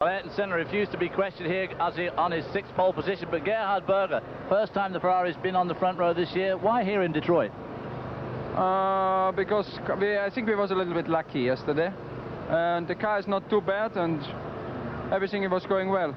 Ayrton Senna refused to be questioned here as he on his sixth pole position, but Gerhard Berger, first time the Ferrari's been on the front row this year. Why here in Detroit? Because I think we was a little bit lucky yesterday, and the car is not too bad, and everything was going well.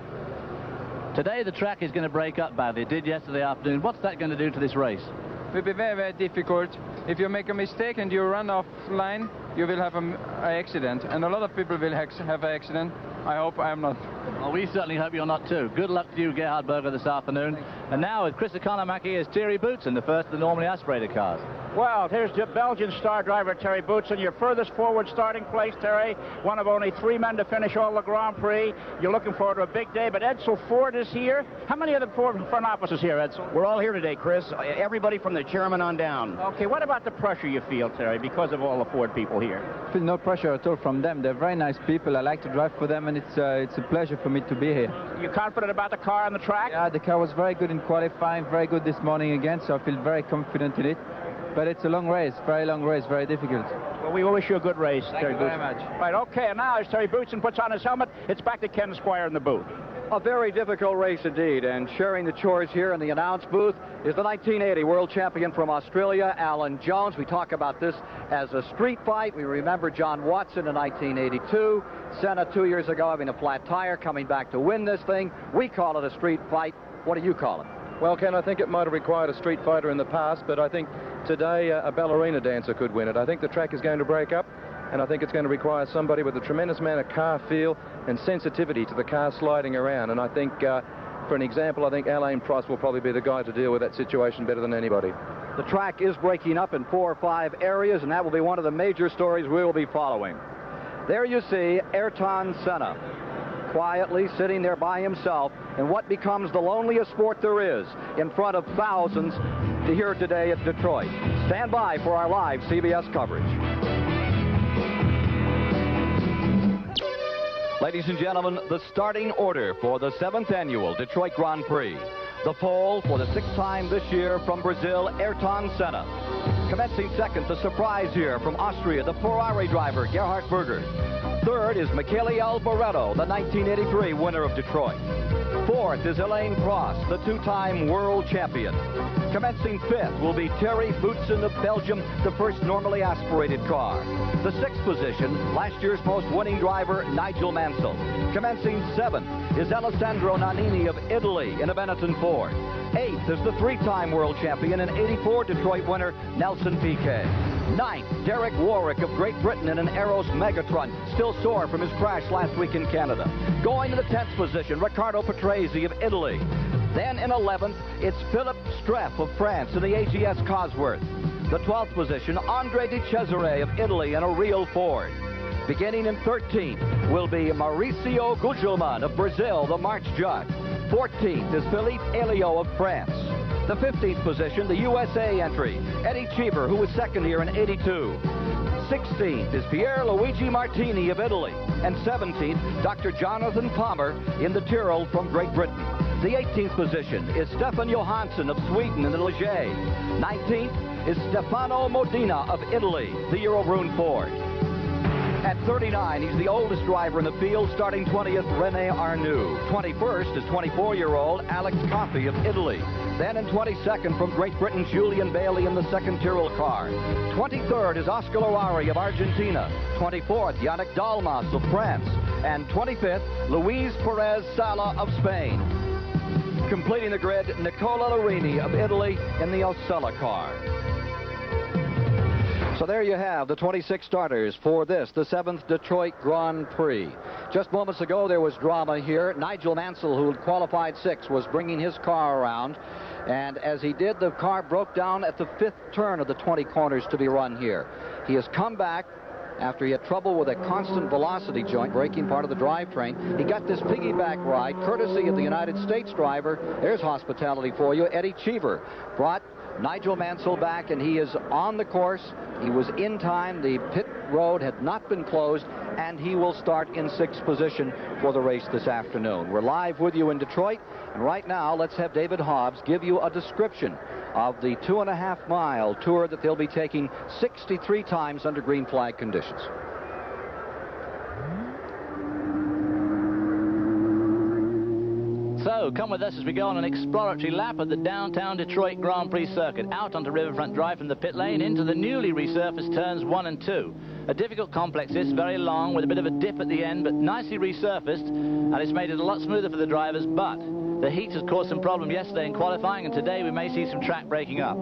Today the track is going to break up badly. It did yesterday afternoon. What's that going to do to this race? It will be very, very difficult. If you make a mistake and you run off line, you will have an accident, and a lot of people will have an accident. I hope I'm not. Well, we certainly hope you're not too. Good luck to you, Gerhard Berger, this afternoon. And now with Chris Economaki is Thierry Boutsen, the first of the normally aspirated cars. Well, here's the Belgian star driver, Thierry Boutsen, your furthest forward starting place, Terry. One of only 3 men to finish all the Grand Prix. You're looking forward to a big day, but Edsel Ford is here. How many of the front offices here, Edsel? We're all here today, Chris. Everybody from the chairman on down. Okay, what about the pressure you feel, Terry, because of all the Ford people here? I feel no pressure at all from them. They're very nice people. I like to drive for them, and it's a pleasure for me to be here. You confident about the car on the track? Yeah, the car was very good in qualifying, very good this morning again, so I feel very confident in it. But it's a long race, very long race, very difficult. Well, we wish you a good race, Terry Boutsen. Thank you very much. Right, okay, and now as Terry Boutsen puts on his helmet, it's back to Ken Squire in the booth. A very difficult race indeed, and sharing the chores here in the announce booth is the 1980 world champion from Australia, Alan Jones. We talk about this as a street fight. We remember John Watson in 1982, Senna 2 years ago having a flat tire, coming back to win this thing. We call it a street fight. What do you call it? Well, Ken, I think it might have required a street fighter in the past, but I think today a ballerina dancer could win it. I think the track is going to break up, and I think it's going to require somebody with a tremendous amount of car feel and sensitivity to the car sliding around. And I think, for an example, I think Alain Prost will probably be the guy to deal with that situation better than anybody. The track is breaking up in 4 or 5 areas, and that will be one of the major stories we will be following. There you see Ayrton Senna, quietly sitting there by himself in what becomes the loneliest sport there is, in front of thousands here today at Detroit. Stand by for our live CBS coverage. Ladies and gentlemen, the starting order for the 7th annual Detroit Grand Prix. The pole for the 6th time this year from Brazil, Ayrton Senna. Commencing second, the surprise here from Austria, the Ferrari driver, Gerhard Berger. Third is Michele Alboreto, the 1983 winner of Detroit. Fourth is Alain Prost, the 2-time world champion. Commencing fifth will be Thierry Boutsen of Belgium, the first normally aspirated car. The 6th position, last year's most winning driver, Nigel Mansell. Commencing 7th is Alessandro Nannini of Italy in a Benetton Ford. 8th is the 3-time world champion and 84 Detroit winner, Nelson Piquet. 9th, Derek Warwick of Great Britain in an Aeros Megatron, still sore from his crash last week in Canada. Going to the 10th position, Riccardo Patrese of Italy. Then in 11th, it's Philippe Streff of France in the AGS Cosworth. The 12th position, Andre Di Cesare of Italy in a real Ford. Beginning in 13th will be Mauricio Gugelmin of Brazil, the March Judge. 14th is Philippe Elio of France. The 15th position, the USA entry, Eddie Cheever, who was second here in 82. 16th is Pierluigi Martini of Italy. And 17th, Dr. Jonathan Palmer in the Tyrrell from Great Britain. The 18th position is Stefan Johansson of Sweden in the Ligier. 19th is Stefano Modena of Italy, the Eurobrunn Ford. At 39, he's the oldest driver in the field, starting 20th, René Arnoux. 21st is 24-year-old Alex Coffey of Italy. Then in 22nd, from Great Britain, Julian Bailey in the 2nd Tyrrell car. 23rd is Oscar Larari of Argentina. 24th, Yannick Dalmas of France. And 25th, Luis Perez Sala of Spain. Completing the grid, Nicola Larini of Italy in the Osella car. So there you have the 26 starters for this, the 7th Detroit Grand Prix. Just moments ago, there was drama here. Nigel Mansell, who had qualified 6th, was bringing his car around. And as he did, the car broke down at the 5th turn of the 20 corners to be run here. He has come back after he had trouble with a constant velocity joint, braking part of the drivetrain. He got this piggyback ride, courtesy of the United States driver. There's hospitality for you. Eddie Cheever brought Nigel Mansell back, and he is on the course. He was in time. The pit road had not been closed, and he will start in 6th position for the race this afternoon. We're live with you in Detroit, and right now let's have David Hobbs give you a description of the 2.5-mile tour that they'll be taking 63 times under green flag conditions. So come with us as we go on an exploratory lap of the downtown Detroit Grand Prix circuit, out onto Riverfront Drive from the pit lane into the newly resurfaced turns 1 and 2. A difficult complex, this, very long, with a bit of a dip at the end, but nicely resurfaced, and it's made it a lot smoother for the drivers, but the heat has caused some problem yesterday in qualifying, and today we may see some track breaking up.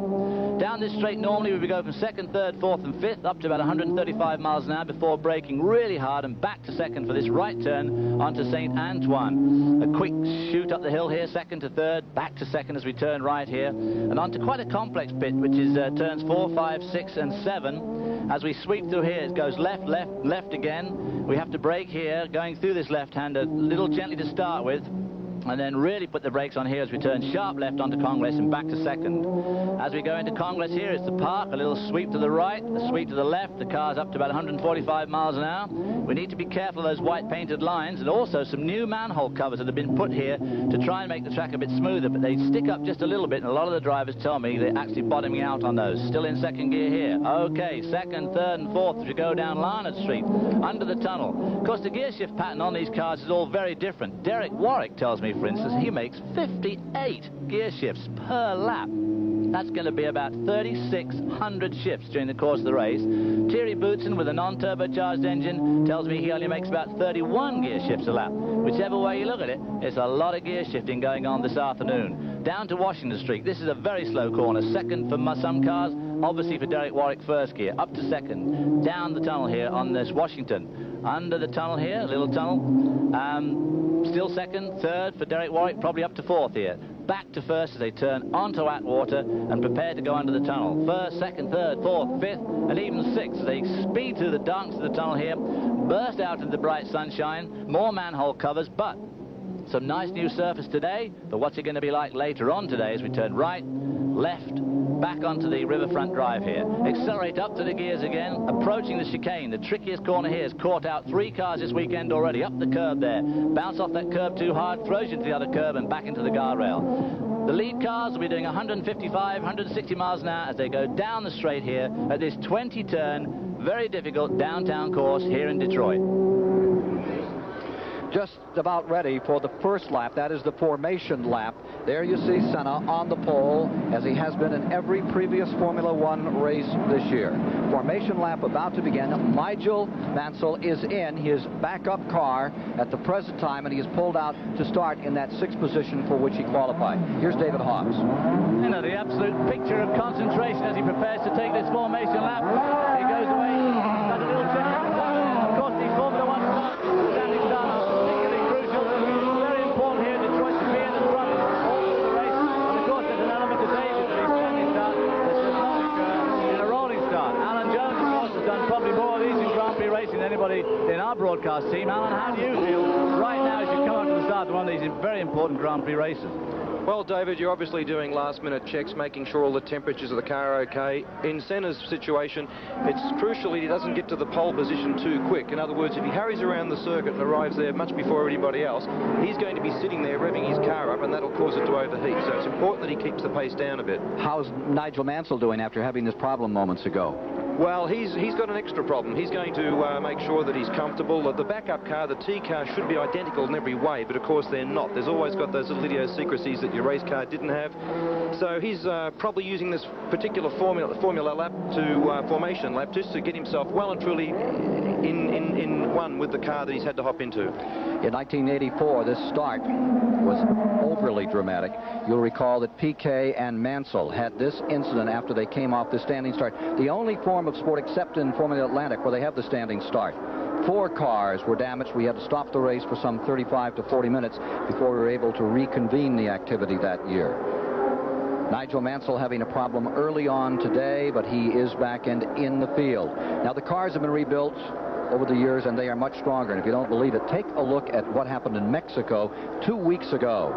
Down this straight, normally we would go from 2nd, 3rd, 4th and 5th up to about 135 miles an hour before braking really hard and back to 2nd for this right turn onto St. Antoine. A quick shoot up the hill here, 2nd to 3rd, back to 2nd as we turn right here, and onto quite a complex pit, which is turns 4, 5, 6 and 7. As we sweep through here, it goes left, left, left again. We have to brake here, going through this left-hand a little gently to start with, and then really put the brakes on here as we turn sharp left onto Congress and back to 2nd. As we go into Congress here, it's the park, a little sweep to the right, a sweep to the left. The car's up to about 145 miles an hour. We need to be careful of those white painted lines, and also some new manhole covers that have been put here to try and make the track a bit smoother, but they stick up just a little bit, and a lot of the drivers tell me they're actually bottoming out on those. Still in 2nd gear here. Okay, 2nd, 3rd and 4th as we go down Larned Street, under the tunnel. Of course, the gear shift pattern on these cars is all very different. Derek Warwick tells me, for instance, he makes 58 gear shifts per lap. That's going to be about 3,600 shifts during the course of the race. Thierry Boutsen, with a non-turbocharged engine, tells me he only makes about 31 gear shifts a lap. Whichever way you look at it, it's a lot of gear shifting going on this afternoon. Down to Washington Street. This is a very slow corner. 2nd for some cars, obviously for Derek Warwick, 1st gear. Up to 2nd. Down the tunnel here on this Washington. Under the tunnel here, a little tunnel. Still 2nd, 3rd for Derek Warwick, probably up to 4th here. Back to 1st as they turn onto Atwater and prepare to go under the tunnel. 1st, 2nd, 3rd, 4th, 5th, and even 6th as they speed through the darkness of the tunnel here, burst out into the bright sunshine, more manhole covers, but some nice new surface today. But what's it going to be like later on today as we turn right, left, back onto the Riverfront Drive here. Accelerate up to the gears again, approaching the chicane. The trickiest corner here has caught out 3 cars this weekend already. Up the curb there, bounce off that curb too hard, throws you to the other curb and back into the guardrail. The lead cars will be doing 155, 160 miles an hour as they go down the straight here at this 20-turn, very difficult downtown course here in Detroit. Just about ready for the first lap. That is the formation lap. There you see Senna on the pole, as he has been in every previous Formula One race this year. Formation lap about to begin. Nigel Mansell is in his backup car at the present time, and he is pulled out to start in that 6th position for which he qualified. Here's David Hobbs. You know, the absolute picture of concentration as he prepares to take this formation lap. He goes away. He's got a little check. Of course, the Formula One standing start. Than anybody in our broadcast team. Alan, how do you feel right now as you come out to the start of one of these very important Grand Prix races? Well, David, you're obviously doing last-minute checks, making sure all the temperatures of the car are okay. In Senna's situation, it's crucial he doesn't get to the pole position too quick. In other words, if he hurries around the circuit and arrives there much before anybody else, he's going to be sitting there revving his car up, and that'll cause it to overheat. So it's important that he keeps the pace down a bit. How's Nigel Mansell doing after having this problem moments ago? Well, he's got an extra problem. He's going to make sure that he's comfortable. The backup car, the T car, should be identical in every way, but of course they're not. There's always got those little idiosyncrasies that your race car didn't have. So he's probably using this particular formula lap to formation lap just to get himself well and truly in one with the car that he's had to hop into. In 1984, this start was overly dramatic. You'll recall that Piquet and Mansell had this incident after they came off the standing start. The only form of sport except in Formula Atlantic where they have the standing start. 4 cars were damaged. We had to stop the race for some 35 to 40 minutes before we were able to reconvene the activity that year. Nigel Mansell having a problem early on today, but he is back and in the field. Now, the cars have been rebuilt over the years, and they are much stronger. And if you don't believe it, take a look at what happened in Mexico 2 weeks ago.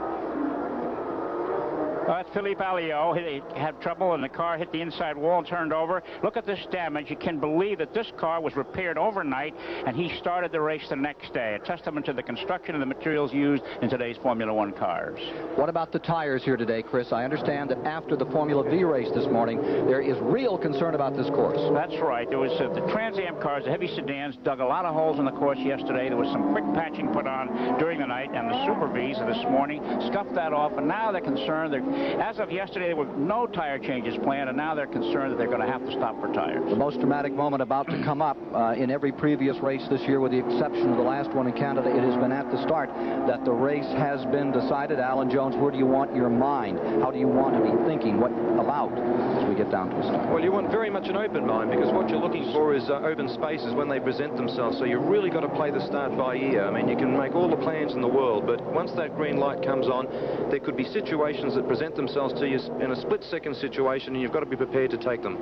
That's Philippe Alliot. He had trouble and the car hit the inside wall and turned over. Look at this damage. You can believe that this car was repaired overnight, and he started the race the next day. A testament to the construction and the materials used in today's Formula One cars. What about the tires here today, Chris? I understand that after the Formula V race this morning, there is real concern about this course. That's right. There was the Trans Am cars, the heavy sedans, dug a lot of holes in the course yesterday. There was some quick patching put on during the night, and the Super Vs of this morning scuffed that off, and now they're concerned. As of yesterday, there were no tire changes planned, and now they're concerned that they're going to have to stop for tires. The most dramatic moment about to come up in every previous race this year, with the exception of the last one in Canada, it has been at the start that the race has been decided. Alan Jones, where do you want your mind? How do you want to be thinking? What about as we get down to a start? Well, you want very much an open mind, because what you're looking for is open spaces when they present themselves. So you've really got to play the start by ear. I mean, you can make all the plans in the world, but once that green light comes on, there could be situations that present themselves to you in a split-second situation, and you've got to be prepared to take them.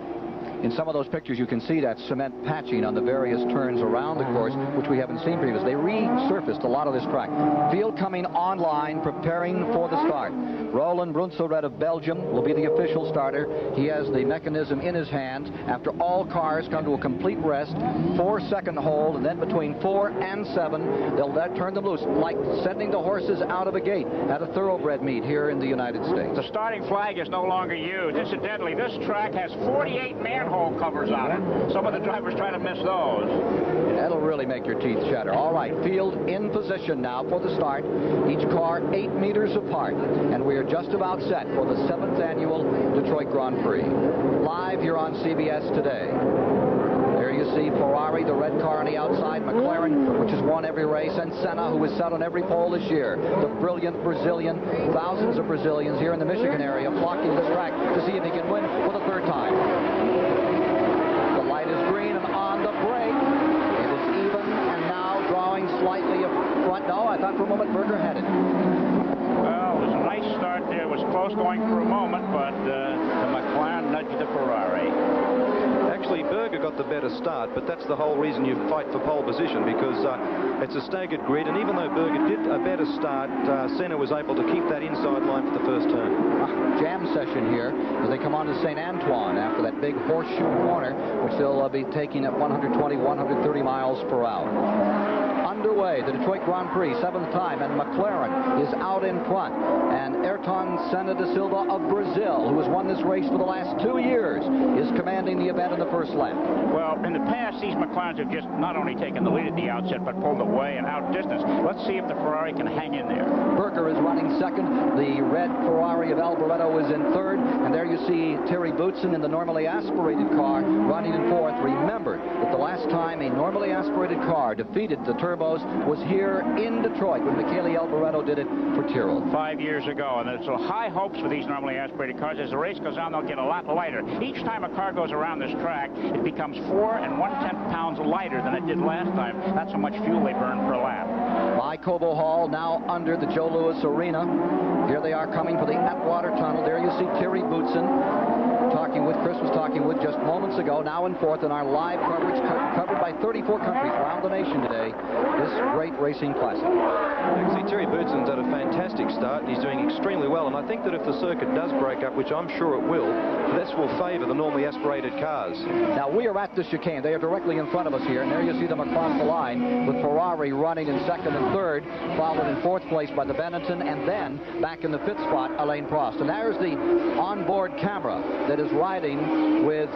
In some of those pictures, you can see that cement patching on the various turns around the course, which we haven't seen previously. They resurfaced a lot of this track. Field coming online, preparing for the start. Roland Brunselred of Belgium will be the official starter. He has the mechanism in his hand. After all cars come to a complete rest, 4-second hold, and then between 4 and 7, they'll turn them loose, like sending the horses out of a gate at a thoroughbred meet here in the United States. The starting flag is no longer used. Incidentally, this track has 48 manhole covers on it. Some of the drivers try to miss those. That'll really make your teeth chatter. All right, field in position now for the start. Each car 8 meters apart, and we are just about set for the 7th annual Detroit Grand Prix. Live here on CBS today. There you see Ferrari, the red car on the outside, McLaren, which has won every race, and Senna, who has sat on every pole this year. The brilliant Brazilian, thousands of Brazilians here in the Michigan area flocking this track to see if he can win for the 3rd time. The light is green and on the brake. It is even and now drawing slightly up front. No, I thought for a moment Berger had it. Well, it was a nice start there. It was close going for a moment, but the McLaren nudged the Ferrari. Actually, Berger got the better start, but that's the whole reason you fight for pole position, because it's a staggered grid, and even though Berger did a better start, Senna was able to keep that inside line for the first turn. Jam session here as they come on to St. Antoine after that big horseshoe corner, which they'll be taking at 120, 130 miles per hour. Underway, the Detroit Grand Prix, 7th time, and McLaren is out in front. And Ayrton Senna da Silva of Brazil, who has won this race for the last 2 years, is commanding the event in the first lap. Well, in the past, these McLarens have just not only taken the lead at the outset, but pulled away and outdistanced. Let's see if the Ferrari can hang in there. Berger is running second. The red Ferrari of Alboreto is in third. And there you see Terry Boutsen in the normally aspirated car running in fourth. Remember that the last time a normally aspirated car defeated the turbos was here in Detroit when Michele Alboreto did it for Tyrrell. 5 years ago, and there's high hopes for these normally aspirated cars. As the race goes on, they'll get a lot lighter. Each time a car goes around this track, it becomes 4 1/10 pounds lighter than it did last time. That's how much fuel they burn per lap. By Cobo Hall, now under the Joe Louis Arena. Here they are coming for the Atwater Tunnel. There you see Terry Boutsen Chris was talking with just moments ago, now in fourth in our live coverage, covered by 34 countries around the nation today, this great racing classic. Actually, Terry Boutsen's had a fantastic start, and he's doing extremely well, and I think that if the circuit does break up, which I'm sure it will, this will favour the normally aspirated cars. Now, we are at the chicane. They are directly in front of us here, and there you see them across the line, with Ferrari running in second and third, followed in fourth place by the Benetton, and then back in the fifth spot, Alain Prost. And there's the onboard camera that is riding with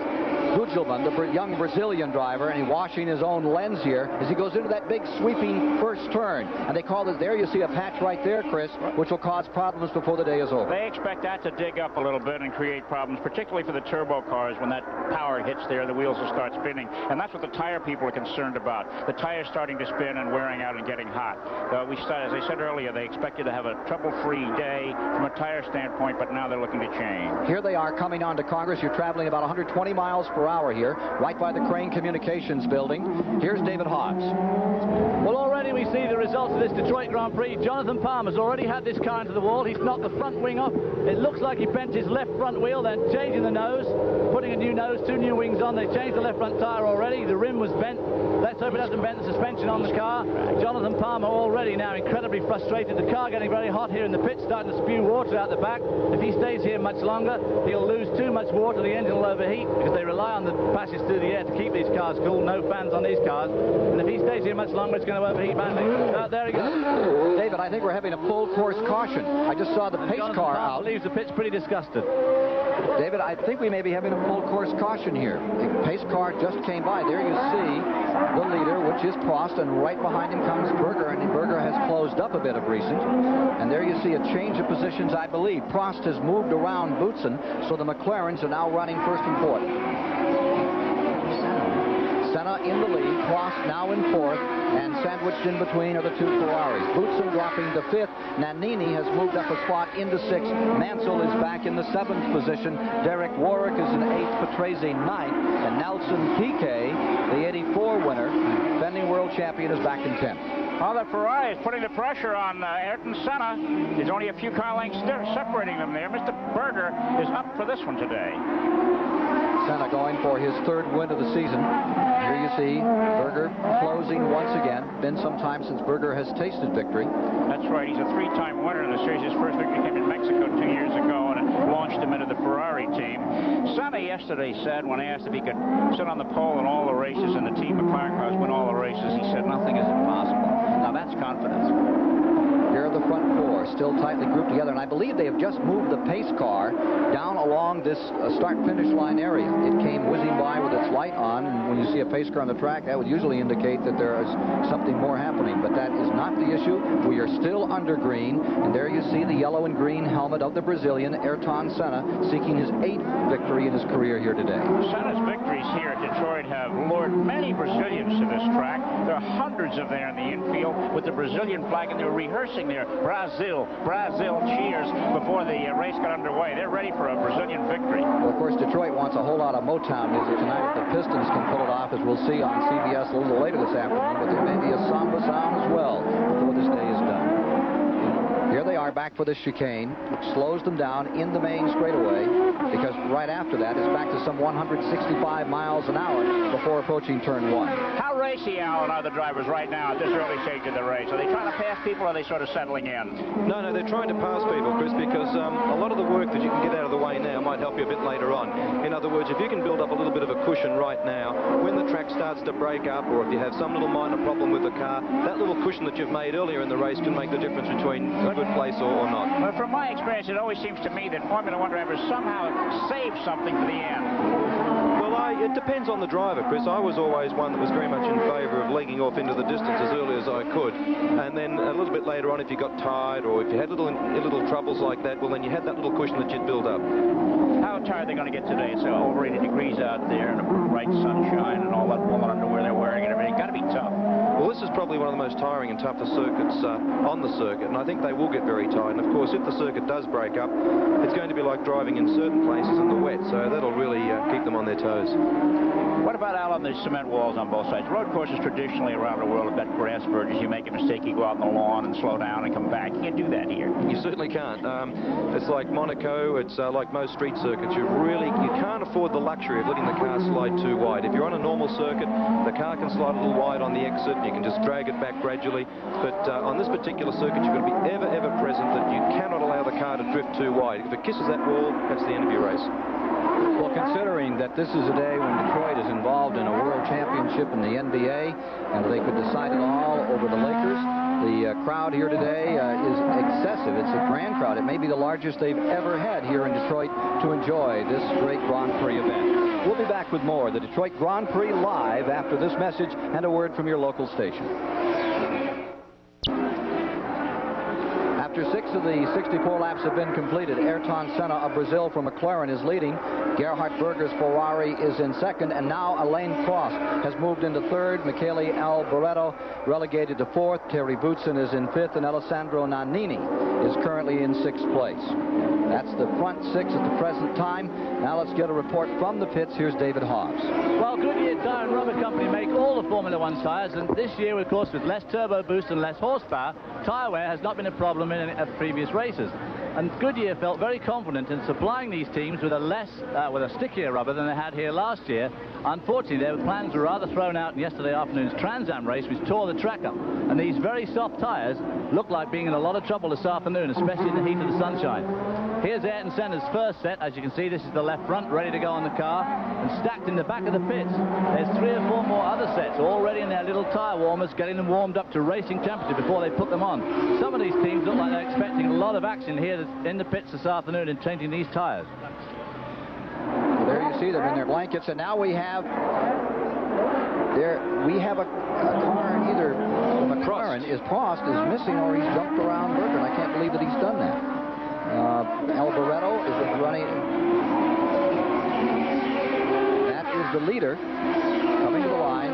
Gugelman, the young Brazilian driver, and he's washing his own lens here as he goes into that big sweeping first turn. And they call it, there you see a patch right there, Chris, which will cause problems before the day is over. They expect that to dig up a little bit and create problems, particularly for the turbo cars. When that power hits there, the wheels will start spinning. And that's what the tire people are concerned about. The tires starting to spin and wearing out and getting hot. As I said earlier, they expected to have a trouble-free day from a tire standpoint, but now they're looking to change. Here they are coming on to Congress. You're traveling about 120 miles per hour here, right by the Crane Communications building. Here's David Hobbs. Well, already we see the results of this Detroit Grand Prix. Jonathan Palmer's already had this car into the wall. He's knocked the front wing off. It looks like he bent his left front wheel, then changing the nose, putting a new nose, 2 new wings on. They changed the left front tire already. The rim was bent. Let's hope it hasn't bent the suspension on the car. Jonathan Palmer already now incredibly frustrated. The car getting very hot here in the pit, starting to spew water out the back. If he stays here much longer, he'll lose too much water. The engine will overheat because they rely on the passage through the air to keep these cars cool. No fans on these cars. And if he stays here much longer, it's going to overheat badly. There he goes. David, I think we're having a full course caution. I just saw the pace car out. Leaves the pitch pretty disgusted. David, I think we may be having a full course caution here. The pace car just came by. There you see the leader, which is Prost, and right behind him comes Berger, and Berger has closed up a bit of recent. And there you see a change of positions, I believe. Prost has moved around Boutsen, so the McLarens are now running first and fourth. Senna in the lead, Prost now in fourth, and sandwiched in between are the 2 Ferraris. Boutsen dropping to 5th. Nannini has moved up a spot into 6th. Mansell is back in the 7th position. Derek Warwick is in 8th. Patrese 9th. And Nelson Piquet, the 84 winner, defending world champion, is back in 10th. Well, the Ferrari is putting the pressure on Ayrton Senna. There's only a few car lengths separating them there. Mr. Berger is up for this one today. Senna going for his 3rd win of the season. Here you see Berger closing once again. Been some time since Berger has tasted victory. That's right. He's a 3-time winner in the series. His first victory came in Mexico 2 years ago, and it launched him into the Ferrari team. Senna yesterday said, when asked if he could sit on the pole in all the races and the team McLaren cars win all the races, he said nothing is impossible. Now that's confidence. Here are the front 4, still tightly grouped together, and I believe they have just moved the pace car down along this start-finish line area. It came whizzing by with its light on, and when you see a pace car on the track, that would usually indicate that there is something more happening, but that is not the issue. We are still under green, and there you see the yellow and green helmet of the Brazilian, Ayrton Senna, seeking his 8th victory in his career here today. Senna's victories here at Detroit have lured many Brazilians to this track. There are hundreds of there in the infield with the Brazilian flag, and they're rehearsing there. Brazil, Brazil cheers before the race got underway. They're ready for a Brazilian victory. Well, of course, Detroit wants a whole lot of Motown music tonight. If the Pistons can pull it off, as we'll see on CBS a little later this afternoon, but there may be a samba sound as well before this day is done. Here they are back for the chicane, which slows them down in the main straightaway, because right after that it's back to some 165 miles an hour before approaching turn 1. How racy, Alan, are the drivers right now at this early stage of the race? Are they trying to pass people, or are they sort of settling in? No, they're trying to pass people, Chris, because a lot of the work that you can get out of the way now might help you a bit later on. In other words, if you can build up a little bit of a cushion right now, when the track starts to break up, or if you have some little minor problem with the car, that little cushion that you've made earlier in the race can make the difference between a good place or not. Well, from my experience, it always seems to me that Formula One drivers somehow save something for the end. Well, it depends on the driver, Chris. I was always one that was very much in favour of legging off into the distance as early as I could. And then a little bit later on, if you got tired or if you had little troubles like that, well, then you had that little cushion that you'd build up. How tired are they going to get today? It's over 80 degrees out there and a bright sunshine and all that woman underwear they're wearing and everything. Got to be tough. Well, this is probably one of the most tiring and toughest circuits on the circuit, and I think they will get very tired. And of course, if the circuit does break up, it's going to be like driving in certain places in the wet, so that'll really keep them on their toes. What about, Alan, the cement walls on both sides? Road courses traditionally around the world have got grass verges. You make a mistake, you go out on the lawn and slow down and come back. You can't do that here. You certainly can't. It's like Monaco. It's like most street circuits. You can't afford the luxury of letting the car slide too wide. If you're on a normal circuit, the car can slide a little wide on the exit. You can just drag it back gradually. But on this particular circuit, you've got to be ever present that you cannot allow the car to drift too wide. If it kisses that wall, that's the end of your race. Well, considering that this is a day when Detroit is involved in a world championship in the NBA, and they could decide it all over the Lakers, the crowd here today is excessive. It's a grand crowd. It may be the largest they've ever had here in Detroit to enjoy this great Grand Prix event. We'll be back with more of the Detroit Grand Prix live after this message and a word from your local station. After 6 of the 64 laps have been completed, Ayrton Senna of Brazil from McLaren is leading. Gerhard Berger's Ferrari is in second, and now Alain Prost has moved into third. Michele Alboreto relegated to fourth. Terry Boutsen is in fifth, and Alessandro Nannini is currently in sixth place. That's the front 6 at the present time. Now let's get a report from the pits. Here's David Hobbs. Well, Goodyear Tire and Rubber Company make all the Formula One tires, and this year, of course, with less turbo boost and less horsepower, tire wear has not been a problem in at previous races. And Goodyear felt very confident in supplying these teams with a stickier rubber than they had here last year. Unfortunately, their plans were rather thrown out in yesterday afternoon's Trans Am race, which tore the track up. And these very soft tyres look like being in a lot of trouble this afternoon, especially in the heat of the sunshine. Here's Ayrton Senna's first set. As you can see, this is the left front, ready to go on the car, and stacked in the back of the pits. There's 3 or 4 more other sets already in their little tyre warmers, getting them warmed up to racing temperature before they put them on. Some of these teams look like they're expecting a lot of action here in the pits this afternoon in changing these tyres. Well, there you see them in their blankets, and now we have a car, either McLaren Prost is missing, or he's jumped around Berger, and I can't believe that he's done that. Alboreto is running. That is the leader coming to the line,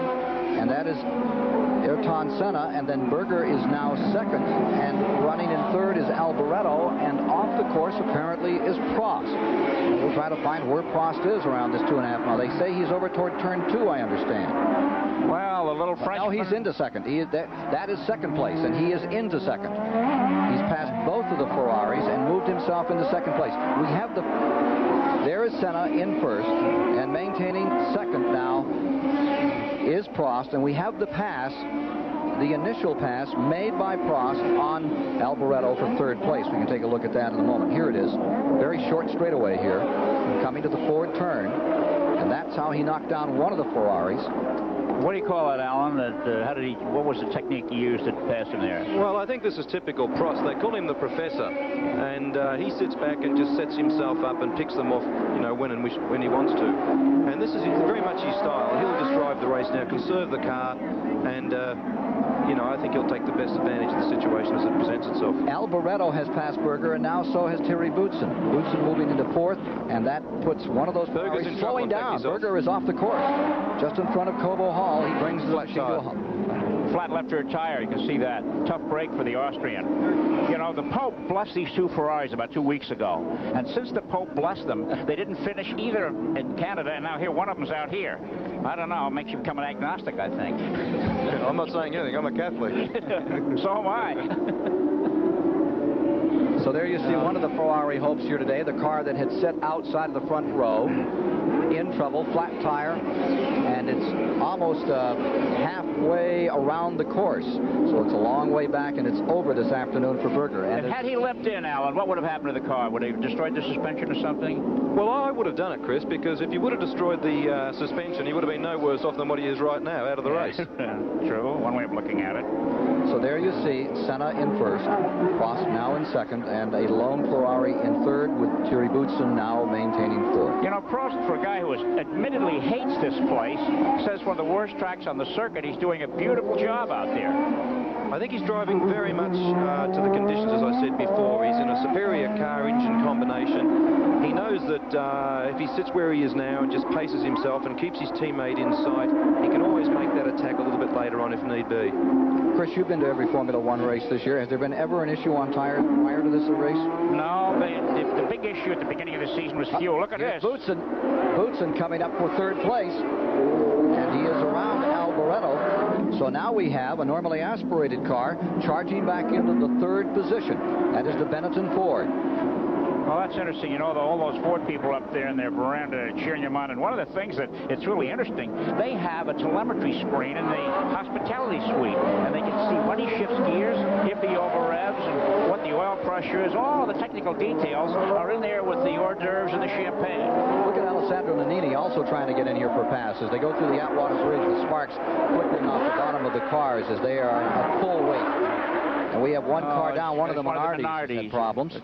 and that is Ayrton Senna, and then Berger is now second, and running in third is Alboreto, and off the course apparently is Prost. We'll try to find where Prost is around this 2.5 mile. They say he's over toward turn 2, I understand. Well, a little Frenchman. No, he's into second. That is second place, and he is into second. He's passed both of the Ferraris and moved himself into second place. We have there is Senna in first, and maintaining second now is Prost, and we have the pass, the initial pass made by Prost on Alboreto for third place. We can take a look at that in a moment. Here it is, very short straightaway here, coming to the forward turn, and that's how he knocked down one of the Ferraris. What do you call it, Alan? What was the technique he used to pass him there? Well, I think this is typical Prost. They call him the professor, and he sits back and just sets himself up and picks them off, when he wants to. And this is very much his style. He'll just drive the race now, conserve the car, and I think he'll take the best advantage of the situation as it presents itself. Alboreto has passed Berger, and now so has Thierry Boutsen. Boutsen moving into fourth, and that puts one of those Ferraris slowing down. Berger is off the course, just in front of Cobo Hall. He brings the machine to a halt. Flat left rear tire, you can see that. Tough break for the Austrian. You know, the Pope blessed these 2 Ferraris about 2 weeks ago. And since the Pope blessed them, they didn't finish either in Canada, and now here one of them's out here. I don't know, it makes you become an agnostic, I think. I'm not saying anything, I'm a Catholic. So am I. So there you see one of the Ferrari hopes here today, the car that had set outside of the front row, in trouble, flat tire, and it's almost halfway around the course. So it's a long way back, and it's over this afternoon for Berger. And had he limped in, Alan, what would have happened to the car? Would he have destroyed the suspension or something? Well, I would have done it, Chris, because if he would have destroyed the suspension, he would have been no worse off than what he is right now, out of the race. True, one way of looking at it. So there you see Senna in first, Prost now in second, and a lone Ferrari in third, with Thierry Boutsen now maintaining fourth. You know, Prost, for a guy who admittedly hates this place, says one of the worst tracks on the circuit. He's doing a beautiful job out there. I think he's driving very much to the conditions, as I said before. He's in a superior car engine combination. He knows that if he sits where he is now and just paces himself and keeps his teammate in sight, he can always make that attack a little bit later on if need be. Chris, you've been to every Formula One race this year. Has there been ever an issue on tires prior to this race? No, the big issue at the beginning of the season was fuel. Look at this. Boutsen coming up for third place, and he is around Alboreto. So now we have a normally aspirated car charging back into the third position. That is the Benetton Ford. Well, that's interesting. You know, all those Ford people up there in their veranda cheering them on. And one of the things that it's really interesting, they have a telemetry screen in the hospitality suite, and they can see when he shifts gears, if he over revs, and what the oil pressure is. All the technical details are in there with the hors d'oeuvres and the champagne. Look at Alessandro Nannini also trying to get in here for passes. They go through the Atwater Bridge with sparks flickering off the bottom of the cars as they are at full weight. And we have one car down, one of the Minardi's had problems.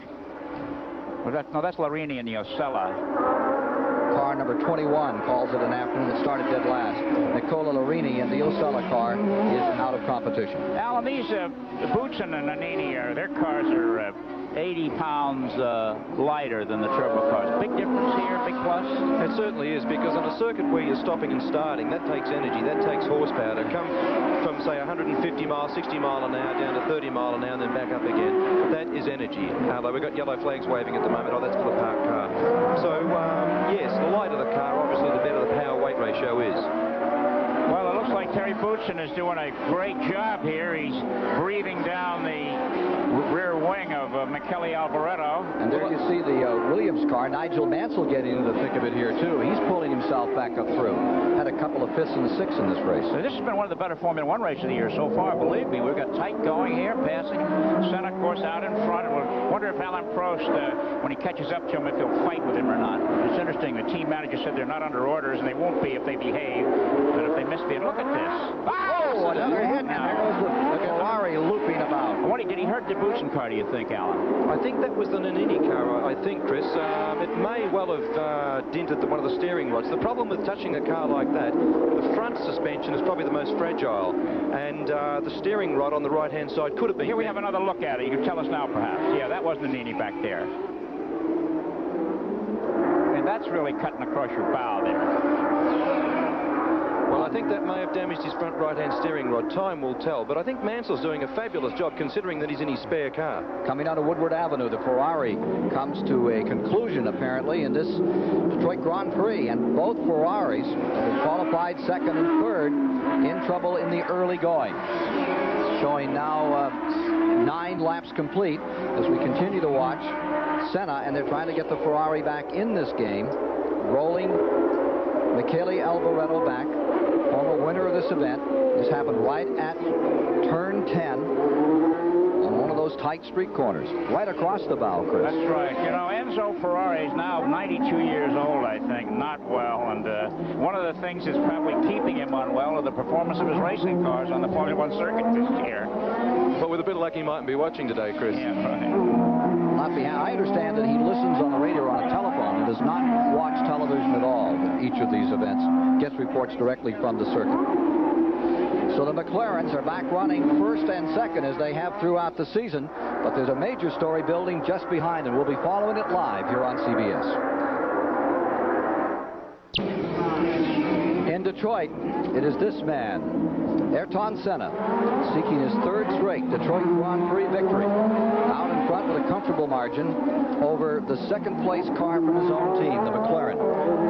No, that's Larini in the Osella. Car number 21 calls it an afternoon. It started dead last. Nicola Larini in the Osella car is out of competition. Alan, these Boutsen and Nannini, their cars are 80 pounds lighter than the turbo cars. Big difference here, big plus? It certainly is, because on a circuit where you're stopping and starting, that takes energy, that takes horsepower. To come from, say, 150 miles, 60 mile an hour down to 30 mile an hour and then back up again, that is energy. Although we've got yellow flags waving at the moment. Oh, that's for the parked car. So, yes, the lighter the car, obviously, the better the power-weight ratio is. Well, it looks like Thierry Boutsen is doing a great job here. He's breathing down the rear wing of Michele-Alboreto. And there you see the Williams car. Nigel Mansell getting into the thick of it here, too. He's pulling himself back up through. Had a couple of 5th and 6th in this race. So this has been one of the better Formula One races of the year so far, believe me. We've got tight going here, passing. Senna, of course, out in front. And we'll wonder if Alain Prost, when he catches up to him, if he'll fight with him or not. It's interesting. The team manager said they're not under orders, and they won't be if they behave. But if they misbehave, look at this. Oh, another hit. And there goes the Ferrari looping about. Did he hurt the Boutsen car, do you think, Alan? I think that was the Nannini car, I think, Chris. It may well have dented one of the steering rods. The problem with touching a car like that, the front suspension is probably the most fragile, and the steering rod on the right-hand side could have been. Here we have another look at it. You can tell us now, perhaps. Yeah, that was Nannini back there. And that's really cutting across your bow there. Well, I think that may have damaged his front right-hand steering rod. Time will tell, but I think Mansell's doing a fabulous job considering that he's in his spare car. Coming out of Woodward Avenue, the Ferrari comes to a conclusion, apparently, in this Detroit Grand Prix, and both Ferraris have qualified 2nd and 3rd in trouble in the early going. Showing now 9 laps complete as we continue to watch Senna, and they're trying to get the Ferrari back in this game, rolling Michele-Alboreto back. Former winner of this event. This happened right at turn 10 on one of those tight street corners, right across the bow, Chris. That's right. You know, Enzo Ferrari is now 92 years old, I think, not well, and one of the things that's probably keeping him unwell are the performance of his racing cars on the Formula One circuit this year. But with a bit of luck, he mightn't be watching today, Chris. Yeah, right. I understand that he listens on the radio or on a telephone and does not watch television at all at each of these events. Gets reports directly from the circuit. So the McLarens are back running 1st and 2nd as they have throughout the season, but there's a major story building just behind, and we'll be following it live here on CBS. In Detroit, it is this man, Ayrton Senna, seeking his 3rd straight Detroit Grand Prix victory. Out in front with a comfortable margin over the 2nd place car from his own team, the McLaren.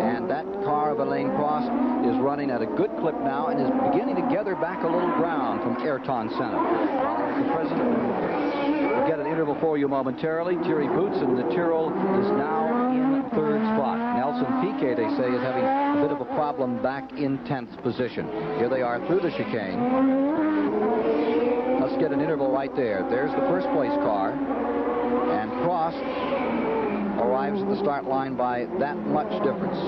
And that car of Alain Prost is running at a good clip now and is beginning to gather back a little ground from Ayrton Senna. The president will get an interval for you momentarily. Thierry Boutsen, the Tyrrell, is now in 3rd spot. Nelson Piquet, they say, is having a bit of a problem back in 10th position. Here they are through the chicane. Let's get an interval right there. There's the 1st place car. And Prost arrives at the start line by that much difference.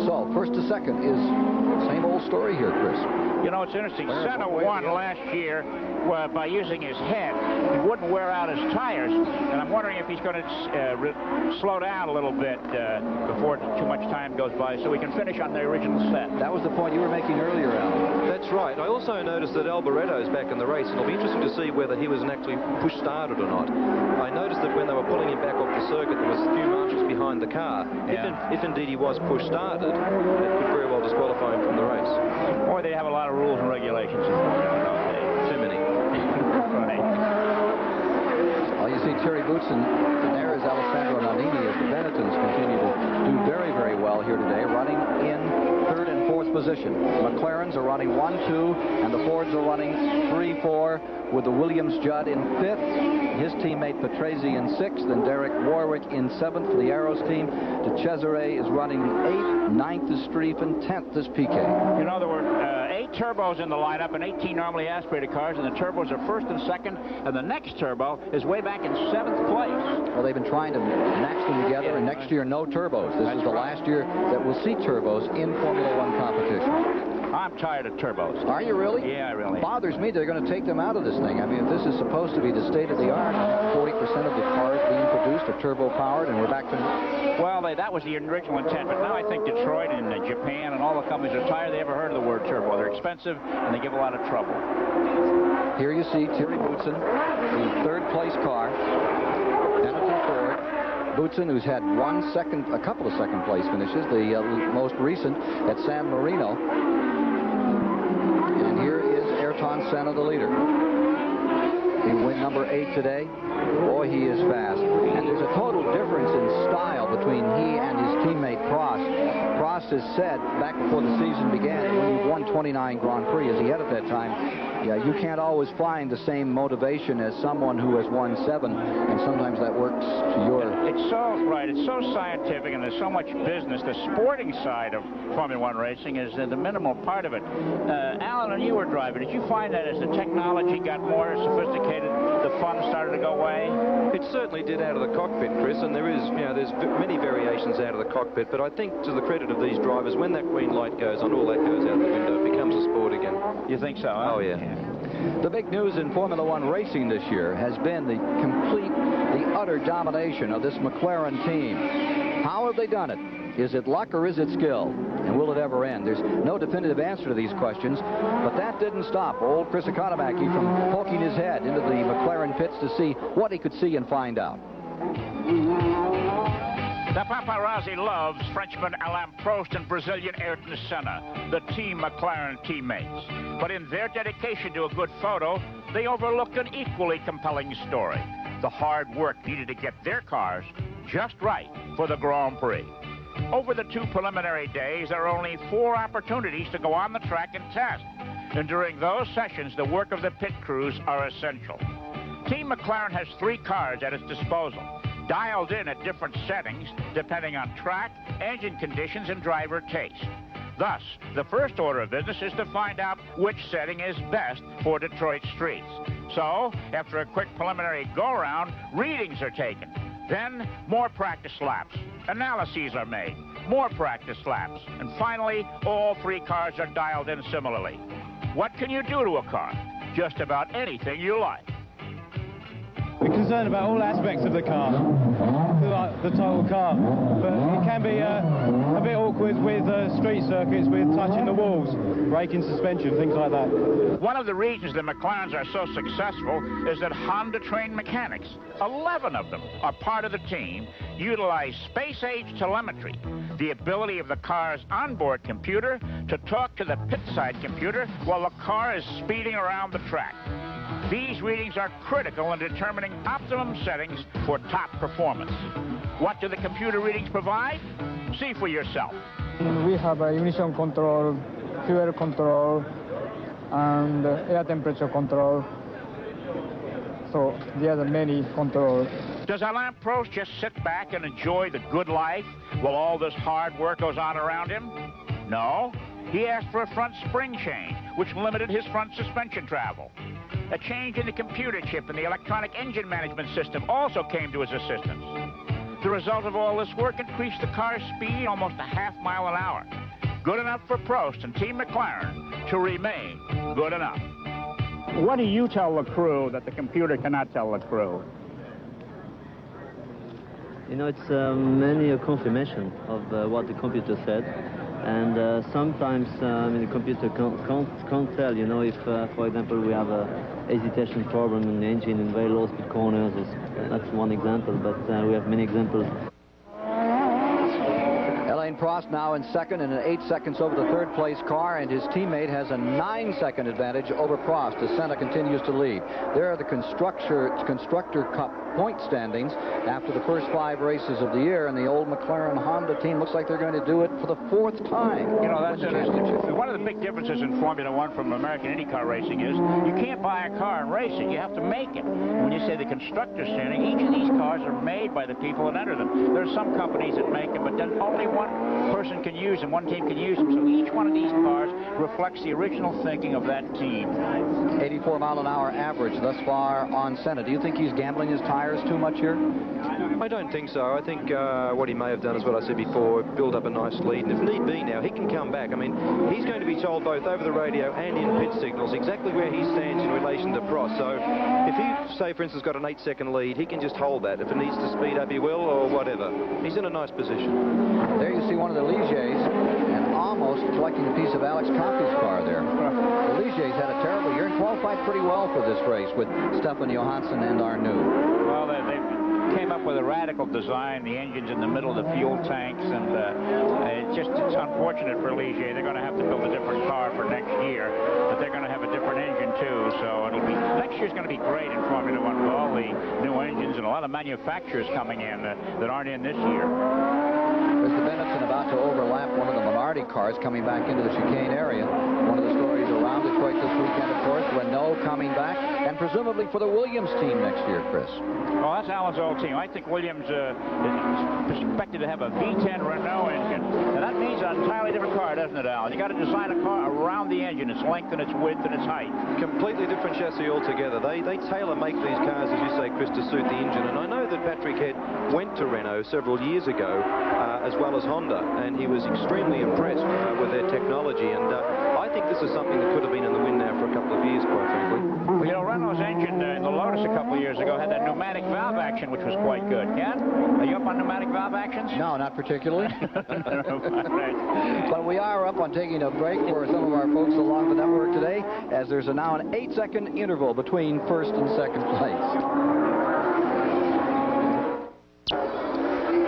So 1st to 2nd is same old story here, Chris. You know, it's interesting. Senna won last year by using his head. He wouldn't wear out his tires. And I'm wondering if he's going to slow down a little bit before too much time goes by so we can finish on the original set. That was the point you were making earlier, Alan. That's right. I also noticed that Alboreto's back in the race, and it'll be interesting to see whether he was actually push-started or not. I noticed that when they were pulling him back off the circuit, there was a few marshals behind the car. Yeah. If indeed he was push-started, it could very well disqualify him from the race. Boy, they have a lot of rules and regulations in Formula, don't they? Too many. Right. Well, you see Thierry Boutsen, and there is Alessandro Nannini as the Benettons continue to do very, very well here today, running in 3rd and 4th position. McLarens are running 1, 2, and the Fords are running 3, 4, with the Williams Judd in 5th, his teammate Patrese in 6th, and Derek Warwick in 7th for the Arrows team. De Cesare is running 8th, 9th is Streif, and 10th is Piquet. You know, there were 8 turbos in the lineup and 18 normally aspirated cars, and the turbos are 1st and 2nd, and the next turbo is way back in 7th place. Well, they've been trying to match them together, and next year no turbos. This is the last year that we'll see turbos in Formula One competition. I'm tired of turbos. Are you really? Yeah, I really. It bothers me they're going to take them out of this thing. I mean, if this is supposed to be the state of the art, 40% of the cars being produced are turbo-powered, and we're back to... Well, that was the original intent, but now I think Detroit and Japan and all the companies are tired. They ever heard of the word turbo. They're expensive, and they give a lot of trouble. Here you see Thierry Boutsen, the 3rd place car. Benetton Ford. Boutsen, who's had a couple of second place finishes, the most recent at San Marino. And here is Ayrton Senna, the leader. He win number 8 today. Boy, he is fast. And there's a total difference in style between he and his teammate Prost. Prost has said back before the season began, when he won 29 Grand Prix as he had at that time, Yeah, you can't always find the same motivation as someone who has won 7, and sometimes that works to your... It's so, right, it's so scientific, and there's so much business. The sporting side of Formula One racing is the minimal part of it. Alan, when you were driving, did you find that as the technology got more sophisticated, the fun started to go away? It certainly did out of the cockpit, Chris, and there is, there's many variations out of the cockpit, but I think to the credit of these drivers, when that green light goes on, all that goes out the window. It becomes a sport again. You think so, huh? Oh, yeah. The big news in Formula One racing this year has been the utter domination of this McLaren team. How have they done it? Is it luck or is it skill? And will it ever end? There's no definitive answer to these questions, but that didn't stop old Chris Economaki from poking his head into the McLaren pits to see what he could see and find out. The paparazzi loves Frenchman Alain Prost and Brazilian Ayrton Senna, the Team McLaren teammates. But in their dedication to a good photo, they overlooked an equally compelling story: the hard work needed to get their cars just right for the Grand Prix. Over the 2 preliminary days, there are only 4 opportunities to go on the track and test. And during those sessions, the work of the pit crews are essential. Team McLaren has 3 cars at its disposal, dialed in at different settings depending on track, engine conditions, and driver taste. Thus, the first order of business is to find out which setting is best for Detroit streets. So, after a quick preliminary go-around, readings are taken. Then, more practice laps. Analyses are made. More practice laps. And finally, all 3 cars are dialed in similarly. What can you do to a car? Just about anything you like. We're concerned about all aspects of the car, the total car, but it can be a bit awkward with street circuits with touching the walls, braking, suspension, things like that. One of the reasons the McLarens are so successful is that Honda-trained mechanics, 11 of them, are part of the team, utilize space-age telemetry, the ability of the car's onboard computer to talk to the pit-side computer while the car is speeding around the track. These readings are critical in determining optimum settings for top performance. What do the computer readings provide? See for yourself. We have emission control, fuel control, and air temperature control. So there are many controls. Does Alain Prost just sit back and enjoy the good life while all this hard work goes on around him? No. He asked for a front spring change, which limited his front suspension travel. A change in the computer chip in the electronic engine management system also came to his assistance. The result of all this work increased the car's speed almost a half mile an hour. Good enough for Prost and Team McLaren to remain good enough. What do you tell the crew that the computer cannot tell the crew? You know, it's mainly a confirmation of what the computer said. And sometimes the computer can't tell, you know, if, for example, we have a hesitation problem in the engine in very low-speed corners. That's one example, but we have many examples. Alain Prost now in second and 8 seconds over the third-place car, and his teammate has a 9-second advantage over Prost as Senna continues to lead. There are the Constructor Cup point standings after the first 5 races of the year, and the old McLaren-Honda team looks like they're going to do it for the 4th time. You know, that's one of the big differences in Formula One from American IndyCar racing is you can't buy a car and race it. You have to make it. When you say the constructor standing, each of these cars are made by the people that enter them. There are some companies that make them, but then only one person can use them, one team can use them. So each one of these cars reflects the original thinking of that team. 84 mile an hour average thus far on Senna. Do you think he's gambling his tires too much here? I don't think so. I think what he may have done is what I said before, build up a nice lead, and if need be now, he can come back. I mean, he's going to be told both over the radio and in pit signals exactly where he stands in relation to Prost. So if he, say, for instance, got an 8-second lead, he can just hold that. If it needs to speed up, he will, or whatever. He's in a nice position. There you see one of the Ligiers, and almost collecting a piece of Alex Coffey's car there. The Ligiers had a terrible year and qualified pretty well for this race with Stefan Johansson and Arnoux. Well, they came up with a radical design. The engine's in the middle of the fuel tanks, and it's unfortunate for Ligier. They're going to have to build a different car for next year, but they're going to have a different engine too. So next year's going to be great in Formula One with all the new engines and a lot of manufacturers coming in that aren't in this year. Mr. Bennettson about to overlap one of the Minardi cars coming back into the chicane area. One of the stories Ferraris around Detroit this weekend, of course. Renault coming back, and presumably for the Williams team next year, Chris. Well, that's Alan's old team. I think Williams is expected to have a V10 Renault engine. And that means an entirely different car, doesn't it, Alan? You got to design a car around the engine, its length and its width and its height. Completely different chassis altogether. They tailor-make these cars, as you say, Chris, to suit the engine. And I know that Patrick Head went to Renault several years ago, as well as Honda, and he was extremely impressed with their technology. And I think this is something that could have been in the wind now for a couple of years, quite frankly. Well, you know, Renault's engine in the Lotus a couple of years ago had that pneumatic valve action, which was quite good. Ken, are you up on pneumatic valve actions? No, not particularly. Right. But we are up on taking a break for some of our folks along the network today, as there's now an 8-second interval between first and second place.